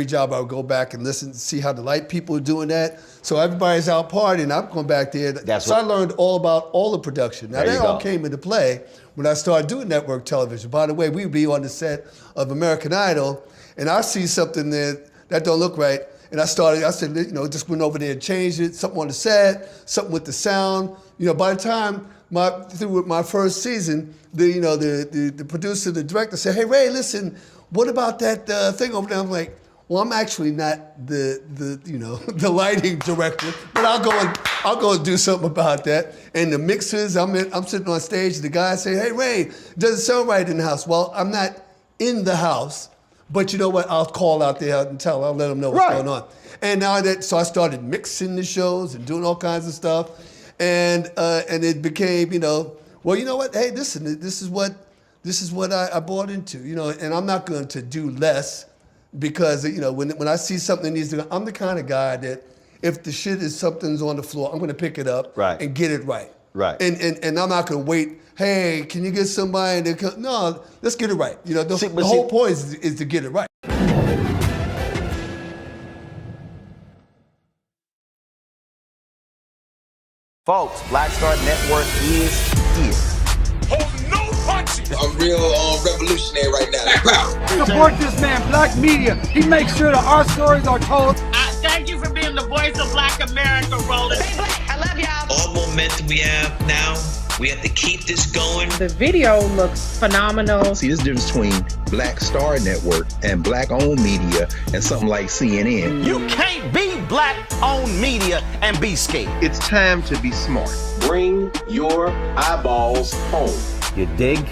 job. I would go back and listen to see how the light people are doing that. So everybody's out partying. I'm going back there. I learned all about all the production. Now, that all came into play when I started doing network television. By the way, we'd be on the set of American Idol, and I see something that don't look right. And I said, just went over there and changed it, something on the set, something with the sound. By the time through my first season, the producer, the director said, hey, Ray, listen, what about that thing over there? I'm like, well, I'm actually not the lighting director, but I'll go and do something about that. And the mixers, I'm sitting on stage, the guy say, hey, Ray, it doesn't sound right in the house. Well, I'm not in the house, but you know what? I'll call out there and I'll let them know what's going on. And now so I started mixing the shows and doing all kinds of stuff. And it became, well, you know what? Hey, this is what I bought into, and I'm not going to do less because, when I see something that needs to go, I'm the kind of guy that if the shit is something's on the floor, I'm going to pick it up and get it right. Right. And I'm not going to wait, hey, can you get somebody to come? No, let's get it right. The whole point is to get it right. Folks, Black Star Network is here. Oh, no punches! I'm real revolutionary right now. Support this man, Black Media. He makes sure that our stories are told. Thank you for being the voice of Black America, Roland. Stay black. I love y'all. All momentum we have now, we have to keep this going. The video looks phenomenal. See, this difference between Black Star Network, and black-owned media, and something like CNN. You can't be black-owned media and be scared. It's time to be smart. Bring your eyeballs home. You dig?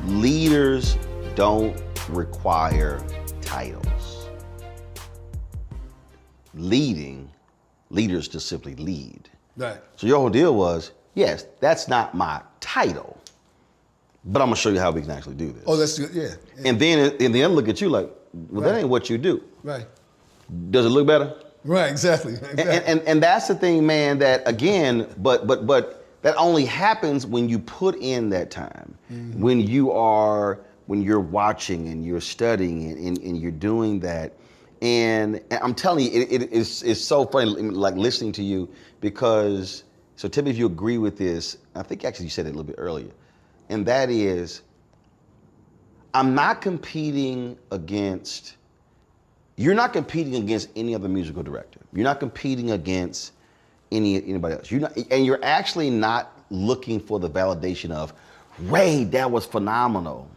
Leaders don't require titles. Leaders just simply lead. Right. So your whole deal was, yes, that's not my title, but I'm gonna show you how we can actually do this. Oh, that's good. Yeah. And then in the end, look at you like, well, that ain't what you do. Right. Does it look better? Right. Exactly. And that's the thing, man. That again, but that only happens when you put in that time. Mm-hmm. When you're watching and you're studying and you're doing that. And I'm telling you, it's so funny, like listening to you, because, so tell me if you agree with this. I think actually you said it a little bit earlier. And that is, you're not competing against any other musical director. You're not competing against anybody else. You're actually not looking for the validation of, Ray, that was phenomenal.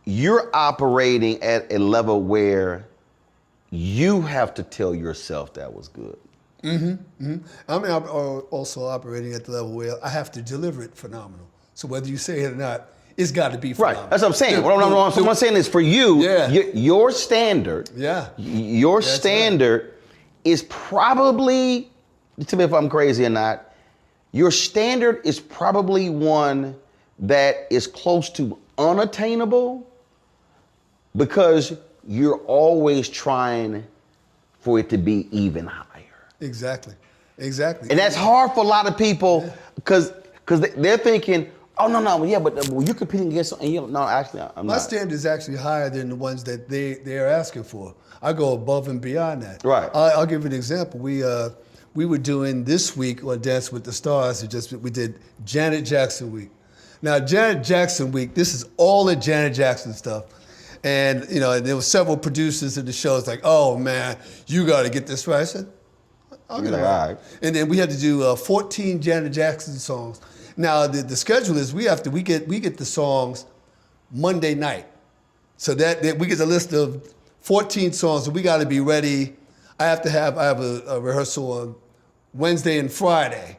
You're operating at a level where you have to tell yourself that was good. Mm-hmm. Mm-hmm. I'm also operating at the level where I have to deliver it phenomenal. So whether you say it or not, it's got to be phenomenal. Right. That's what I'm saying. What I'm saying is, for you, your standard, your standard is probably, tell me if I'm crazy or not, your standard is probably one that is close to unattainable, because you're always trying for it to be even higher. Exactly. And that's hard for a lot of people, because they're thinking, oh, no, yeah, but you're competing against something. No, actually, I'm not. My standard is actually higher than the ones that they're asking for. I go above and beyond that. Right. I'll give you an example. We were doing this week on Dance with the Stars. We did Janet Jackson Week. Now, Janet Jackson Week, this is all the Janet Jackson stuff. And, there were several producers in the show. It's like, oh, man, you got to get this right. I said, I'll get it right. And then we had to do 14 Janet Jackson songs. Now, the schedule is we get the songs Monday night. So that we get a list of 14 songs, and we got to be ready. I have a rehearsal on Wednesday and Friday,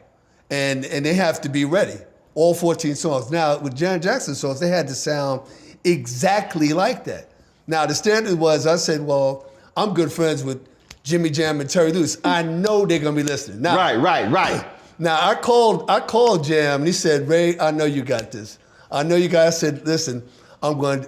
and they have to be ready, all 14 songs. Now, with Janet Jackson songs, they had to sound exactly like that. Now, the standard was, I said, well, I'm good friends with Jimmy Jam and Terry Lewis. I know they're gonna be listening. Now, right. Now, I called Jam, and he said, Ray, I know you got this. I know you guys said, listen, I'm going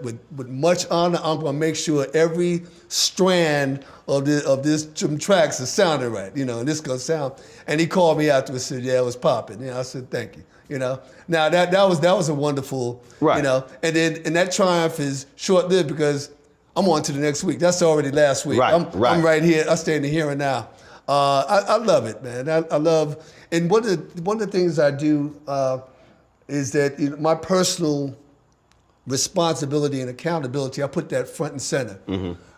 with much honor, I'm going to make sure every strand of this tracks is sounding right, and this going to sound. And he called me after and said, yeah, it was popping. I said, thank you. Now that was a wonderful, right. And that triumph is short-lived, because I'm on to the next week. That's already last week. Right, I'm right here. I stay in the here and now. I love it, man. I love, and one of the things I do is that my personal responsibility and accountability, I put that front and center,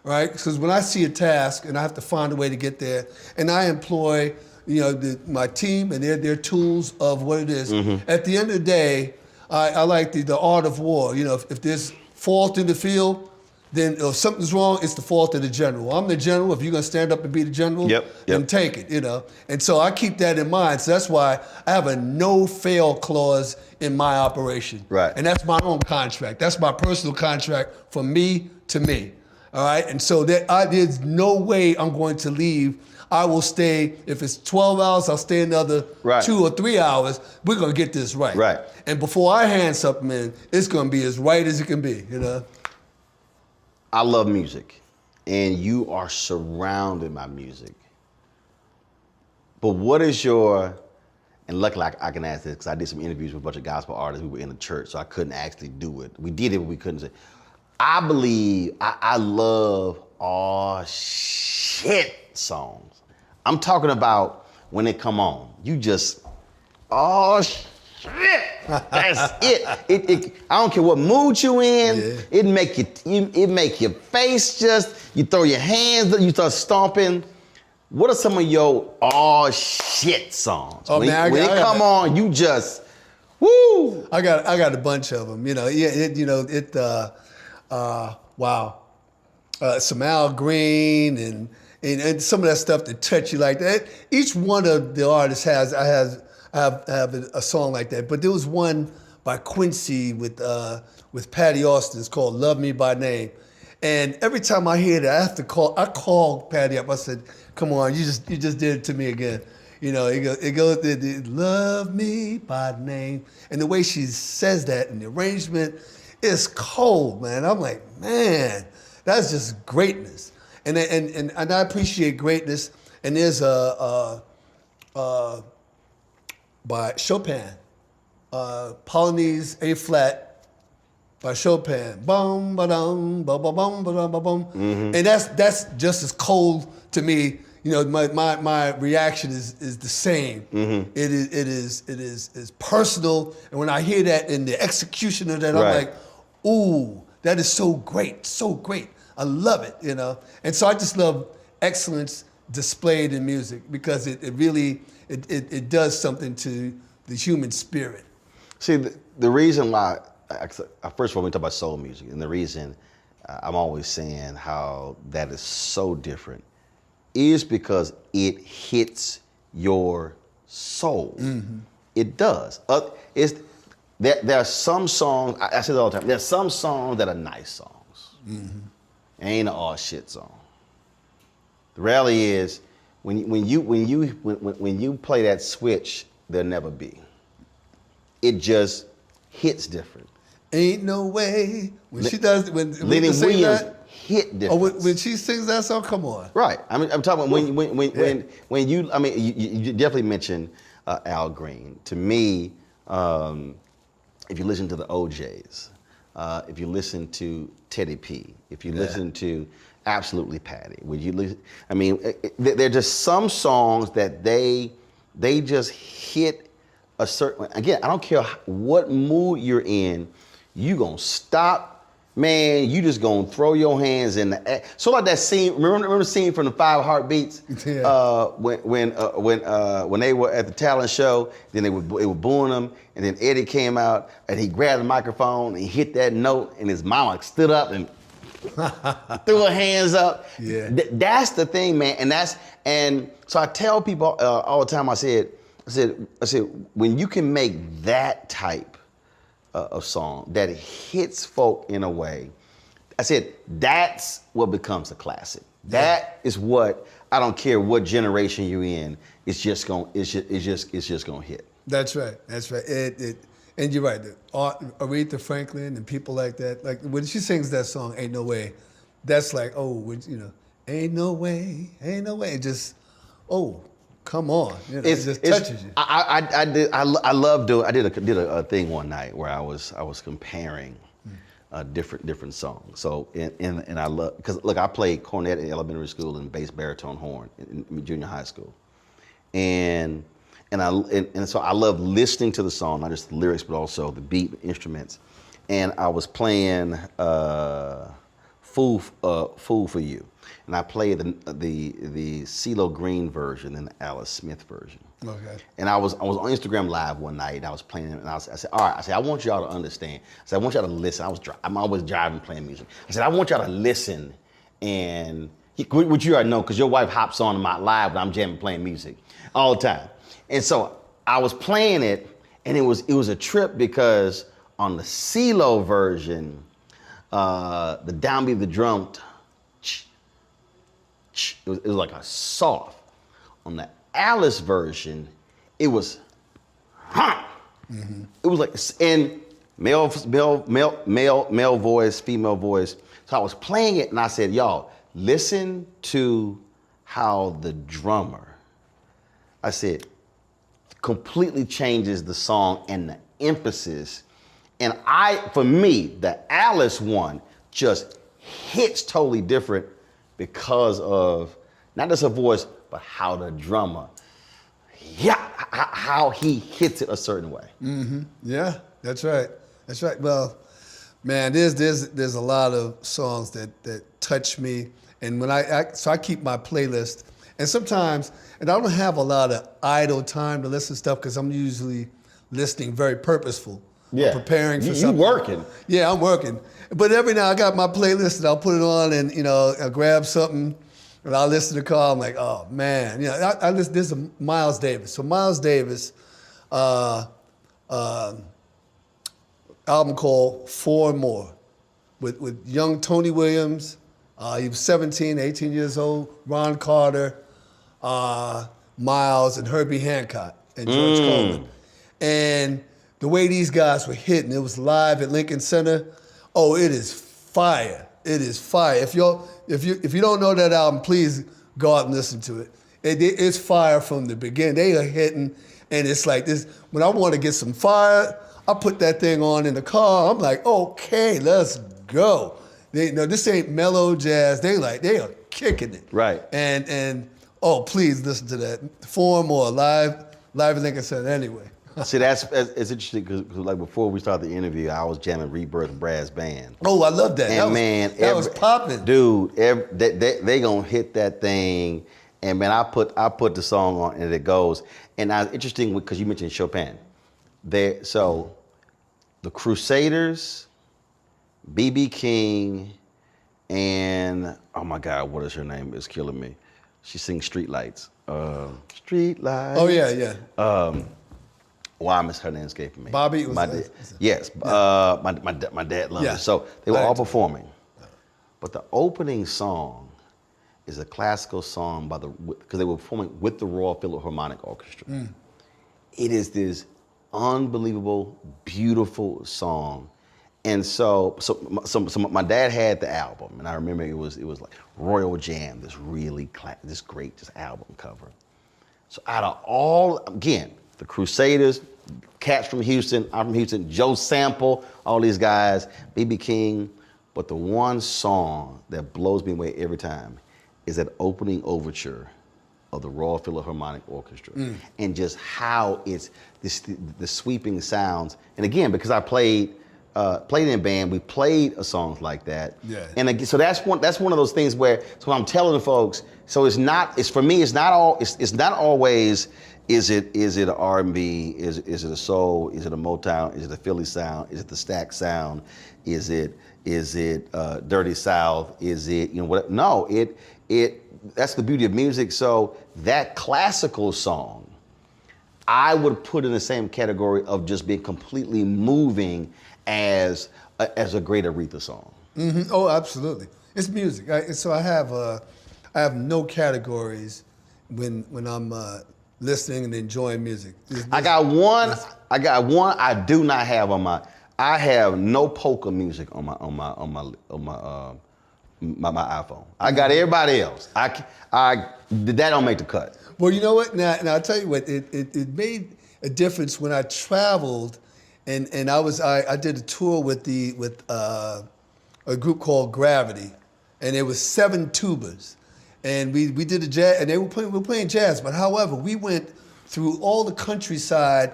right? Because when I see a task and I have to find a way to get there, and I employ, my team and their tools of what it is. At the end of the day, I like the art of war. If there's fault in the field, then if something's wrong, it's the fault of the general. I'm the general. If you're gonna stand up and be the general, then take it, And so I keep that in mind. So that's why I have a no-fail clause in my operation. Right. And that's my own contract. That's my personal contract from me to me. All right. And so there's no way I'm going to leave. I will stay. If it's 12 hours, I'll stay another 2 or 3 hours. We're gonna get this right. Right. And before I hand something in, it's gonna be as right as it can be. I love music, and you are surrounded by music. But what is your, and luckily I can ask this because I did some interviews with a bunch of gospel artists who were in the church, so I couldn't actually do it. We did it, but we couldn't say. I believe, I love all shit songs. I'm talking about when they come on, you just, oh shit, that's it. I don't care what mood you in, it make your face just, you throw your hands, you start stomping. What are some of your all shit songs? Oh, when man, when they come on, you just, woo! I got a bunch of them. Wow. Some Al Green and some of that stuff that touch you like that. Each one of the artists I have a song like that. But there was one by Quincy with Patty Austin. It's called "Love Me by Name." And every time I hear that, I call Patty up. I said, "Come on, you just did it to me again." It goes, "Love me by name," and the way she says that and the arrangement is cold, man. I'm like, man, that's just greatness, and I appreciate greatness. And there's by Chopin, Polonaise A flat. By Chopin, bum ba dum ba ba bum ba dum ba bum, and that's just as cold to me. My reaction is the same. It is personal, and when I hear that and the execution of that, I'm like, ooh, that is so great, so great. I love it, And so I just love excellence displayed in music because it really does something to the human spirit. See, the reason why. First of all, we talk about soul music, and the reason I'm always saying how that is so different is because it hits your soul. It does. There are some songs, I say it all the time, there's some songs that are nice songs. Ain't an all shit song. The reality is, when you play that switch, there'll never be. It just hits different. Ain't no way when she does when Lenny Williams hit different. Oh, when she sings that song, come on. Right. I'm talking about when you. I mean, you definitely mentioned Al Green. To me, if you listen to the OJs, if you listen to Teddy P, if you listen to Absolutely Patty, would you listen? I mean, there are just some songs that they just hit a certain. Again, I don't care what mood you're in. You gonna stop, man. You just gonna throw your hands in the air. So like that scene. Remember the scene from the 5 Heartbeats? Yeah. When they were at the talent show, then they were booing them, and then Eddie came out and he grabbed the microphone and he hit that note, and his mama stood up and threw her hands up. Yeah. That's the thing, man. And so I tell people all the time. I said, when you can make that type of song that hits folk in a way, I said that's what becomes a classic. That is what, I don't care what generation you're in, it's just gonna hit. That's right. And you're right. Aretha Franklin and people like that. Like when she sings that song, "Ain't No Way," that's like, ain't no way. It just, come on. It just touches you. I did a thing one night where I was comparing different songs. So and I love, because look, I played cornet in elementary school and bass baritone horn in junior high school, and so I love listening to the song, not just the lyrics but also the beat, the instruments, and I was playing "Fool for You." And I played the CeeLo Green version and the Alice Smith version. Okay. And I was on Instagram Live one night, and I was playing it, and I said, all right, I want y'all to understand. I said, I want y'all to listen. I'm always driving, playing music. I said, I want y'all to listen, and which you already know, because your wife hops on my live when I'm jamming, playing music all the time. And so I was playing it, and it was a trip because on the CeeLo version, the downbeat of the drum, it was like a soft. On the Alice version, it was, It was like, and male voice, female voice. So I was playing it and I said, y'all, listen to how the drummer, I said, completely changes the song and the emphasis. And for me, the Alice one just hits totally different because of not just her voice, but how the drummer, how he hits it a certain way. Mm-hmm. Yeah, that's right. That's right. Well, man, there's a lot of songs that touch me, and when I keep my playlist, and sometimes, and I don't have a lot of idle time to listen to stuff because I'm usually listening very purposeful. Yeah, I'm preparing for something. You working? Yeah, I'm working. But every now I got my playlist and I'll put it on and I'll grab something and I'll listen to the car. I'm like, oh man, I listen. This is Miles Davis. So Miles Davis. Album called Four and More with young Tony Williams. He was 17, 18 years old. Ron Carter, Miles, and Herbie Hancock, and George Coleman. And the way these guys were hitting, it was live at Lincoln Center. Oh, it is fire. It is fire. If you don't know that album, please go out and listen to it. It's fire from the beginning. They are hitting, and it's like this. When I want to get some fire, I put that thing on in the car. I'm like, okay, let's go. This ain't mellow jazz. They are kicking it. Right. And please listen to that. Four and More live at Lincoln Center anyway. See, it's interesting because like before we started the interview, I was jamming Rebirth Brass Band. Oh, I love that. And that was popping. Dude, they gonna hit that thing. And man, I put the song on and it goes. And now it's interesting because you mentioned Chopin. So the Crusaders, B.B. King, and oh my God, what is her name? It's killing me. She sings Street Lights. Street Lights. Oh yeah. Why miss her name escaping me? Bobby was yes. Yeah. My dad loved it. So they were all performing. But the opening song is a classical song because they were performing with the Royal Philharmonic Orchestra. It is this unbelievable, beautiful song. And so my dad had the album, and I remember it was like Royal Jam, this great album cover. So out of all, again, the Crusaders, cats from Houston, I'm from Houston, Joe Sample, all these guys, B.B. King, but the one song that blows me away every time is that opening overture of the Royal Philharmonic Orchestra, and just how it's the sweeping sounds. And again, because I played in band, we played songs like that. Yeah. And again, so that's one of those things where I'm telling the folks. So it's not always. Is it an R&B? Is it a soul? Is it a Motown? Is it a Philly sound? Is it the Stack sound? Is it Dirty South? Is it what? No, that's the beauty of music. So that classical song, I would put in the same category of just being completely moving as a great Aretha song. Mm-hmm. Oh, absolutely. It's music. So I have no categories when I'm listening and enjoying music. I got one I do not have on my. I have no polka music on my iPhone. I got everybody else. That don't make the cut. Well, you know what? Now I'll tell you what. It made a difference when I traveled, and I did a tour with a group called Gravity, and it was 7 tubas. And we did a jazz, and we were playing jazz. But however, we went through all the countryside,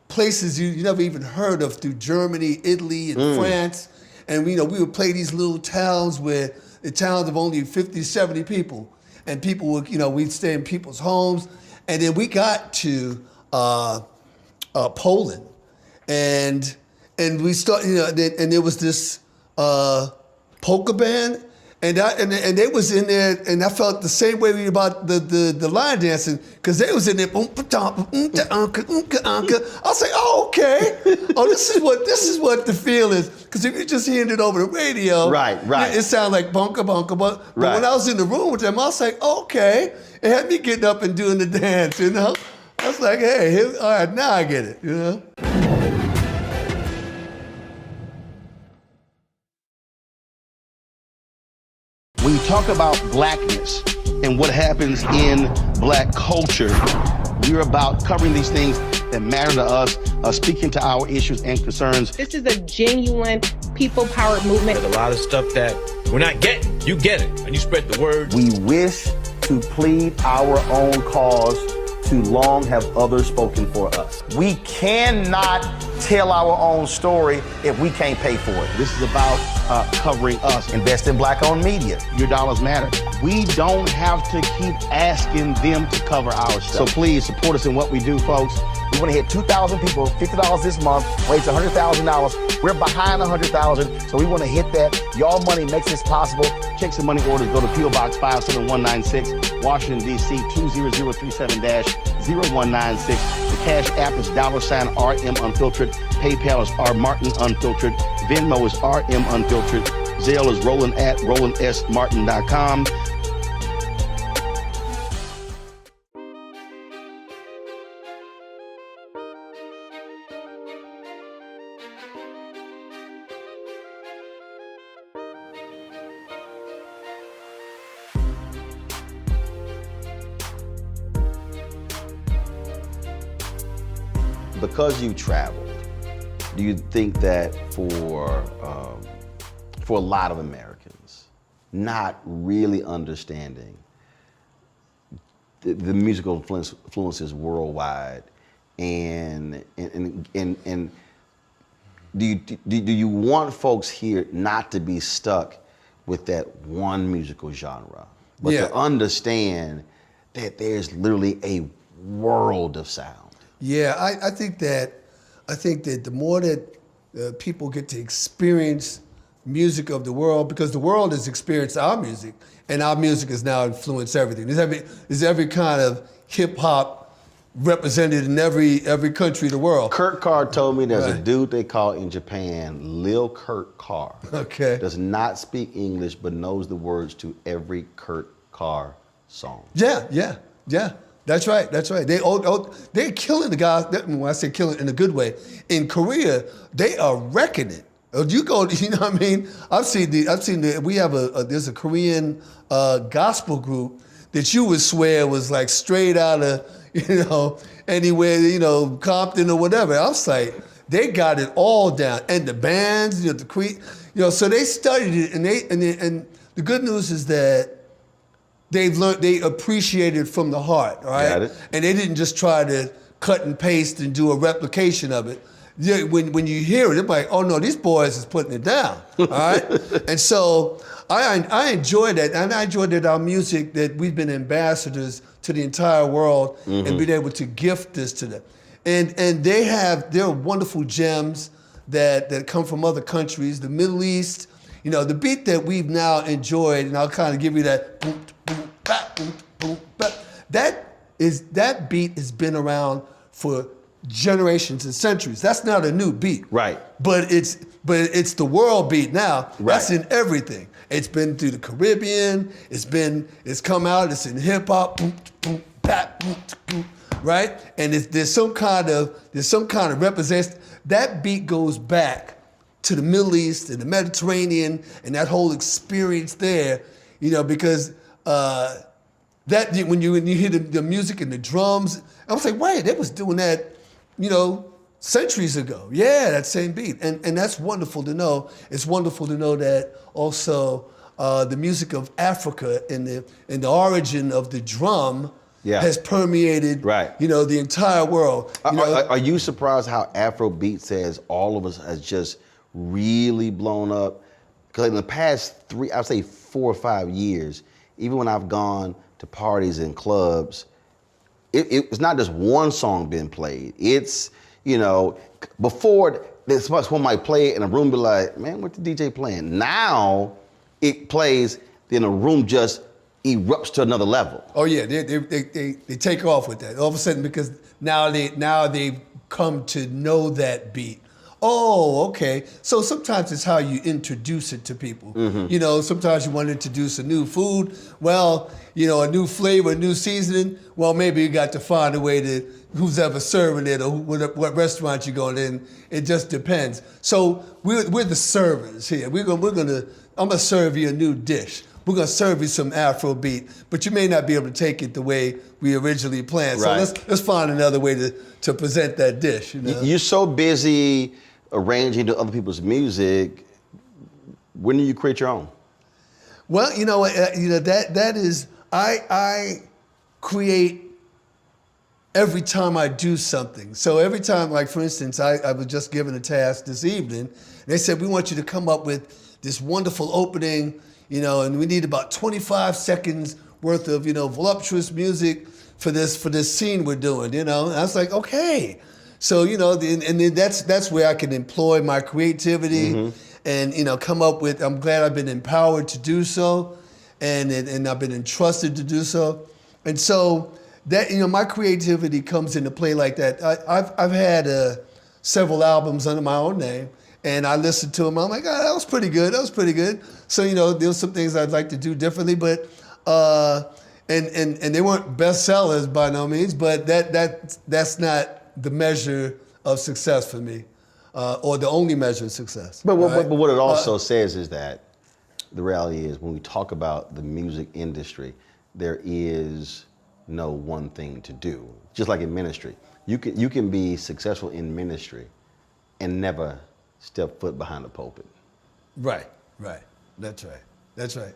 places you never even heard of, through Germany, Italy, and France. And we would play these little towns where the towns of only 50, 70 people, and people would we'd stay in people's homes. And then we got to Poland, and we started and there was this polka band. And they was in there, and I felt the same way about the line dancing, because they was in there. I was like, oh, okay. Oh, this is what the feel is. Because if you just hearing it over the radio, right, it sounded like bunka bunka. But when I was in the room with them, I was like, okay. It had me getting up and doing the dance. I was like, hey, all right, now I get it. talk about blackness and what happens in black culture, we're about covering these things that matter to us, speaking to our issues and concerns. This is a genuine people-powered movement. There's a lot of stuff that we're not getting. You get it, and you spread the word. We wish to plead our own cause. Too long have others spoken for us. We cannot tell our own story if we can't pay for it. This is about covering us. Invest in black-owned media. Your dollars matter. We don't have to keep asking them to cover our stuff. So please support us in what we do, folks. We want to hit 2,000 people, $50 this month, raise $100,000. We're behind 100,000, so we want to hit that. Y'all money makes this possible. Check some money orders. Go to P.O. Box 57196, Washington, D.C. 20037-0196. The Cash App is $RM Unfiltered. PayPal is R Martin Unfiltered. Venmo is RM Unfiltered. Zelle is Roland at RolandSMartin.com. Because you traveled, do you think that for a lot of Americans, not really understanding the musical influences worldwide, and do you want folks here not to be stuck with that one musical genre, but to understand that there's literally a world of sound? Yeah, I think that the more that people get to experience music of the world, because the world has experienced our music, and our music has now influenced everything. There's every kind of hip hop represented in every country of the world. Kurt Carr told me there's a dude they call in Japan Lil Kurt Carr. Okay. Does not speak English but knows the words to every Kurt Carr song. Yeah. That's right. They're killing the guys. When I say killing in a good way, in Korea they are wrecking it. You go, you know what I mean? We have there's a Korean gospel group that you would swear was like straight out of, anywhere, Compton or whatever. I was like, they got it all down, and the bands, the Korean, so they studied it, and the good news is that they appreciate it from the heart, right? Got it. And they didn't just try to cut and paste and do a replication of it. When you hear it, it's like, oh no, these boys is putting it down, all right? And so I enjoy that, and I enjoy that our music, that we've been ambassadors to the entire world and been able to gift this to them. And there are wonderful gems that come from other countries, the Middle East. The beat that we've now enjoyed, and I'll kind of give you that boom, boom, bap, boom, boom, bap. That beat has been around for generations and centuries. That's not a new beat. Right. But it's the world beat now. Right. That's in everything. It's been through the Caribbean. It's come out. It's in hip hop. Boom, boom, bap, boom, boom, right? And there's some kind of representation. That beat goes back to the Middle East and the Mediterranean and that whole experience there, because that when you hear the music and the drums, I was like, wait, they was doing that, centuries ago. Yeah, that same beat, and that's wonderful to know. It's wonderful to know that also the music of Africa and the origin of the drum has permeated, the entire world. Are you surprised how Afrobeat says all of us has just really blown up? Because in the past 4 or 5 years, even when I've gone to parties and clubs, it's not just one song being played. It's, before someone might play it and a room be like, man, what the DJ playing? Now it plays, then a room just erupts to another level. Oh yeah, they take off with that. All of a sudden, because now they've come to know that beat. Oh, okay. So sometimes it's how you introduce it to people. Sometimes you want to introduce a new food. Well, a new flavor, a new seasoning. Well, maybe you got to find a way to, who's ever serving it or what restaurant you're going in. It just depends. So we're the servers here. I'm gonna serve you a new dish. we're gonna serve you some Afrobeat, but you may not be able to take it the way we originally planned. Right. So let's find another way to present that dish. You're so busy arranging to other people's music. When do you create your own? Well, that is I create every time I do something. So every time, like for instance, I was just given a task this evening. And they said, we want you to come up with this wonderful opening, and we need about 25 seconds worth of, voluptuous music for this scene we're doing, And I was like, okay. So, and then that's where I can employ my creativity and, come up with, I'm glad I've been empowered to do so and I've been entrusted to do so. And so that, my creativity comes into play like that. I've had several albums under my own name, and I listened to them. I'm like, that was pretty good. That was pretty good. So there's some things I'd like to do differently, but and they weren't bestsellers by no means. But that's not the measure of success for me, or the only measure of success. But right? what it also says is that the reality is when we talk about the music industry, there is no one thing to do. Just like in ministry, you can be successful in ministry and never step foot behind the pulpit. Right. That's right.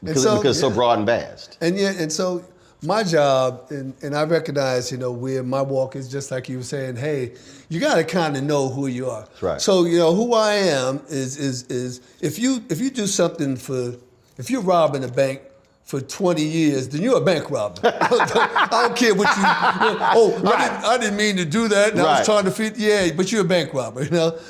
Because it's so broad and vast. And so my job, and I recognize, where my walk is just like you were saying, hey, you got to kind of know who you are. That's right. So, who I am is if you do something if you're robbing a bank for 20 years, then you're a bank robber. I don't care what you, I didn't mean to do that, and I was trying to fit, but you're a bank robber,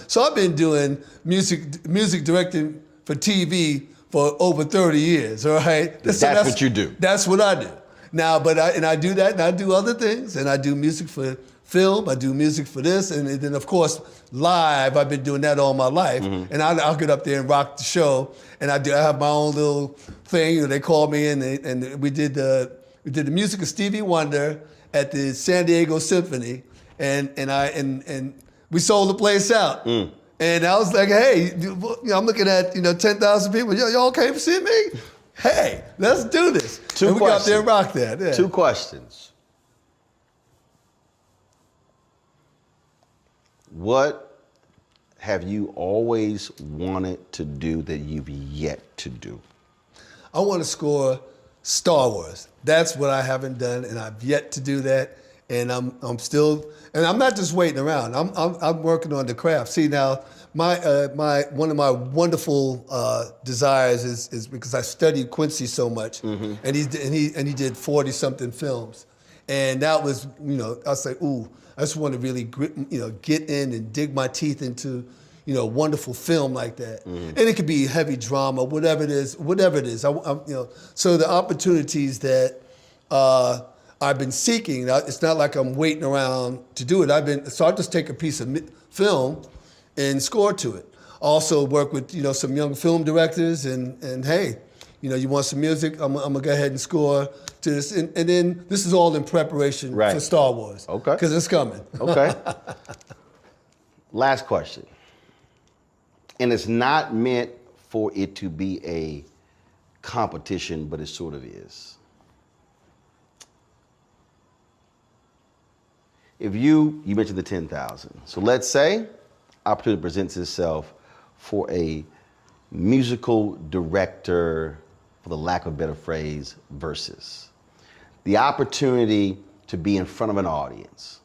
So I've been doing music directing for TV for over 30 years, all right? That's what you do. That's what I do. Now, I do that, and I do other things, and I do music for film, I do music for this, and then of course, live, I've been doing that all my life, and I'll get up there and rock the show, and I have my own little thing, they call me in, and we did the music of Stevie Wonder at the San Diego Symphony, and we sold the place out. And I was like, hey, I'm looking at 10,000 people. Y'all came to see me? Hey, let's do this. We got there and rocked that. Yeah. 2 questions. What have you always wanted to do that you've yet to do? I want to score Star Wars. That's what I haven't done, and I've yet to do that. And I'm still, and I'm not just waiting around. I'm working on the craft. See now, one of my wonderful desires is because I studied Quincy so much, and he did 40-something films, and that was I was like, ooh, I just want to really get in and dig my teeth into wonderful film like that, and it could be heavy drama, whatever it is. So the opportunities that I've been seeking. It's not like I'm waiting around to do it. So I'll just take a piece of film and score to it. Also work with some young film directors and hey, you want some music? I'm gonna go ahead and score to this, and then this is all in preparation for Star Wars. Okay. Because it's coming. Okay. Last question, and it's not meant for it to be a competition, but it sort of is. If you mentioned the 10,000. So let's say opportunity presents itself for a musical director, for the lack of a better phrase, versus the opportunity to be in front of an audience.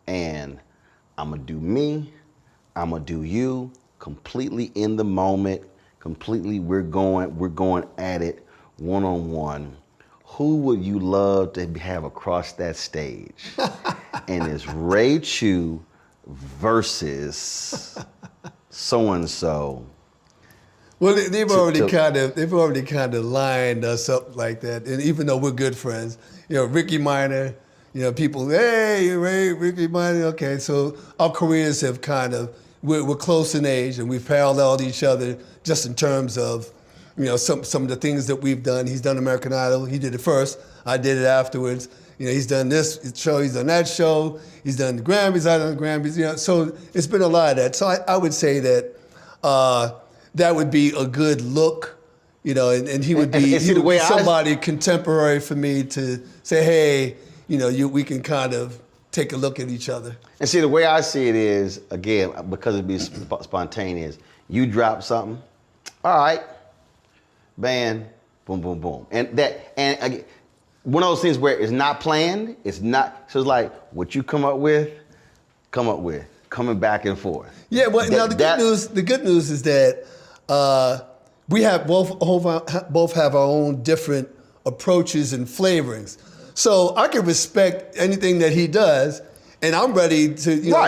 And I'm gonna do me, I'm gonna do you, completely in the moment, completely we're going at it one-on-one. Who would you love to have across that stage? And it's Ray Chu versus so-and-so. Well, they've already kind of lined us up like that, and even though we're good friends, Ricky Minor, people, hey, Ray, Ricky Minor, okay, so our careers have we're close in age, and we've paralleled each other just in terms of, some of the things that we've done. He's done American Idol, he did it first, I did it afterwards. He's done this show, he's done that show, he's done the Grammys, I've done the Grammys, so it's been a lot of that. So I would say that that would be a good look you know, and he would be, and see, he the would way be I- somebody contemporary for me to say, hey, you know, we can kind of take a look at each other. And see, the way I see it is, again, because it be spontaneous, you drop something, all right, band, boom, boom, boom. And again, one of those things where it's not planned, it's not, so it's like, what you come up with, coming back and forth. Yeah, well, now the good news is that we have both have our own different approaches and flavorings. So I can respect anything that he does, and I'm ready to. You know,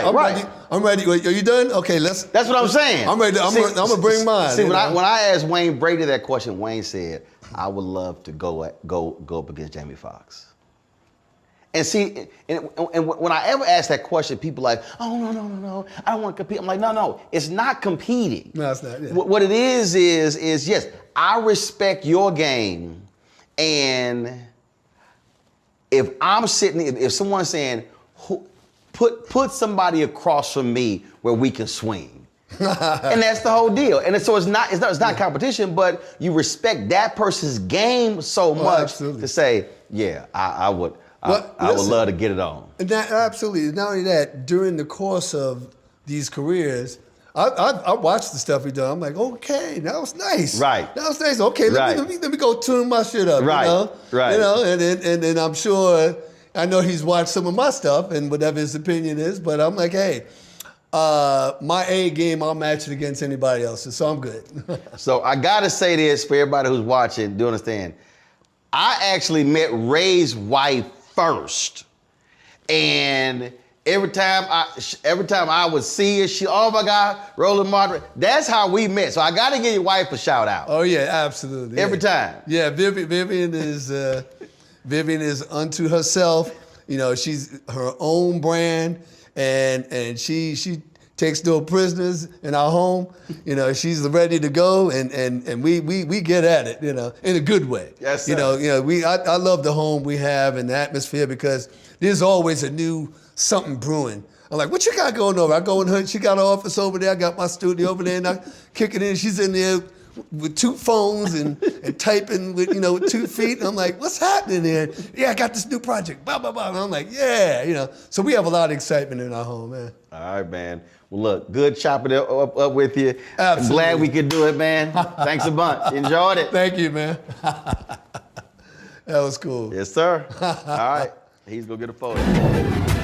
I'm ready. Are you done? Okay, let's. That's what I'm saying. I'm ready. I'm gonna bring mine. See, when I asked Wayne Brady that question, Wayne said, "I would love to go up against Jamie Foxx." And see, and when I ever ask that question, people are like, "Oh no, I don't want to compete." I'm like, "No, it's not competing. No, it's not. Yeah. What it is yes, I respect your game, and if I'm sitting, if someone's saying, put somebody across from me where we can swing, and that's the whole deal. And so it's not competition, but you respect that person's game so much to say, yeah, I would love to get it on. Absolutely. Not only that, during the course of these careers, I watched the stuff he done. I'm like, okay, that was nice. Right. That was nice. Okay, let me go tune my shit up. Right. You know? Right. You know, and then I'm sure, I know he's watched some of my stuff and whatever his opinion is, but I'm like, hey, my A game, I'll match it against anybody else's, so I'm good. So I gotta say this for everybody who's watching, do understand. I actually met Ray's wife first, and every time I would see her, oh my God, Roland Martin. That's how we met. So I got to give your wife a shout out. Oh yeah, absolutely. Every time. Yeah, Vivian is unto herself. You know, she's her own brand, and she takes no prisoners in our home. You know, she's ready to go, and we get at it. You know, in a good way. Yes, sir. You know, I love the home we have and the atmosphere because there's always a new something brewing. I'm like, what you got going over? I go in her, she got her office over there, I got my studio over there, and I kick it in. She's in there with 2 phones and typing with 2 feet. And I'm like, what's happening here? Yeah, I got this new project, blah, blah, blah. And I'm like, yeah, So we have a lot of excitement in our home, man. All right, man. Well, look, good chopping it up with you. Absolutely. Glad we could do it, man. Thanks a bunch. Enjoyed it. Thank you, man. That was cool. Yes, sir. All right. He's going to get a photo.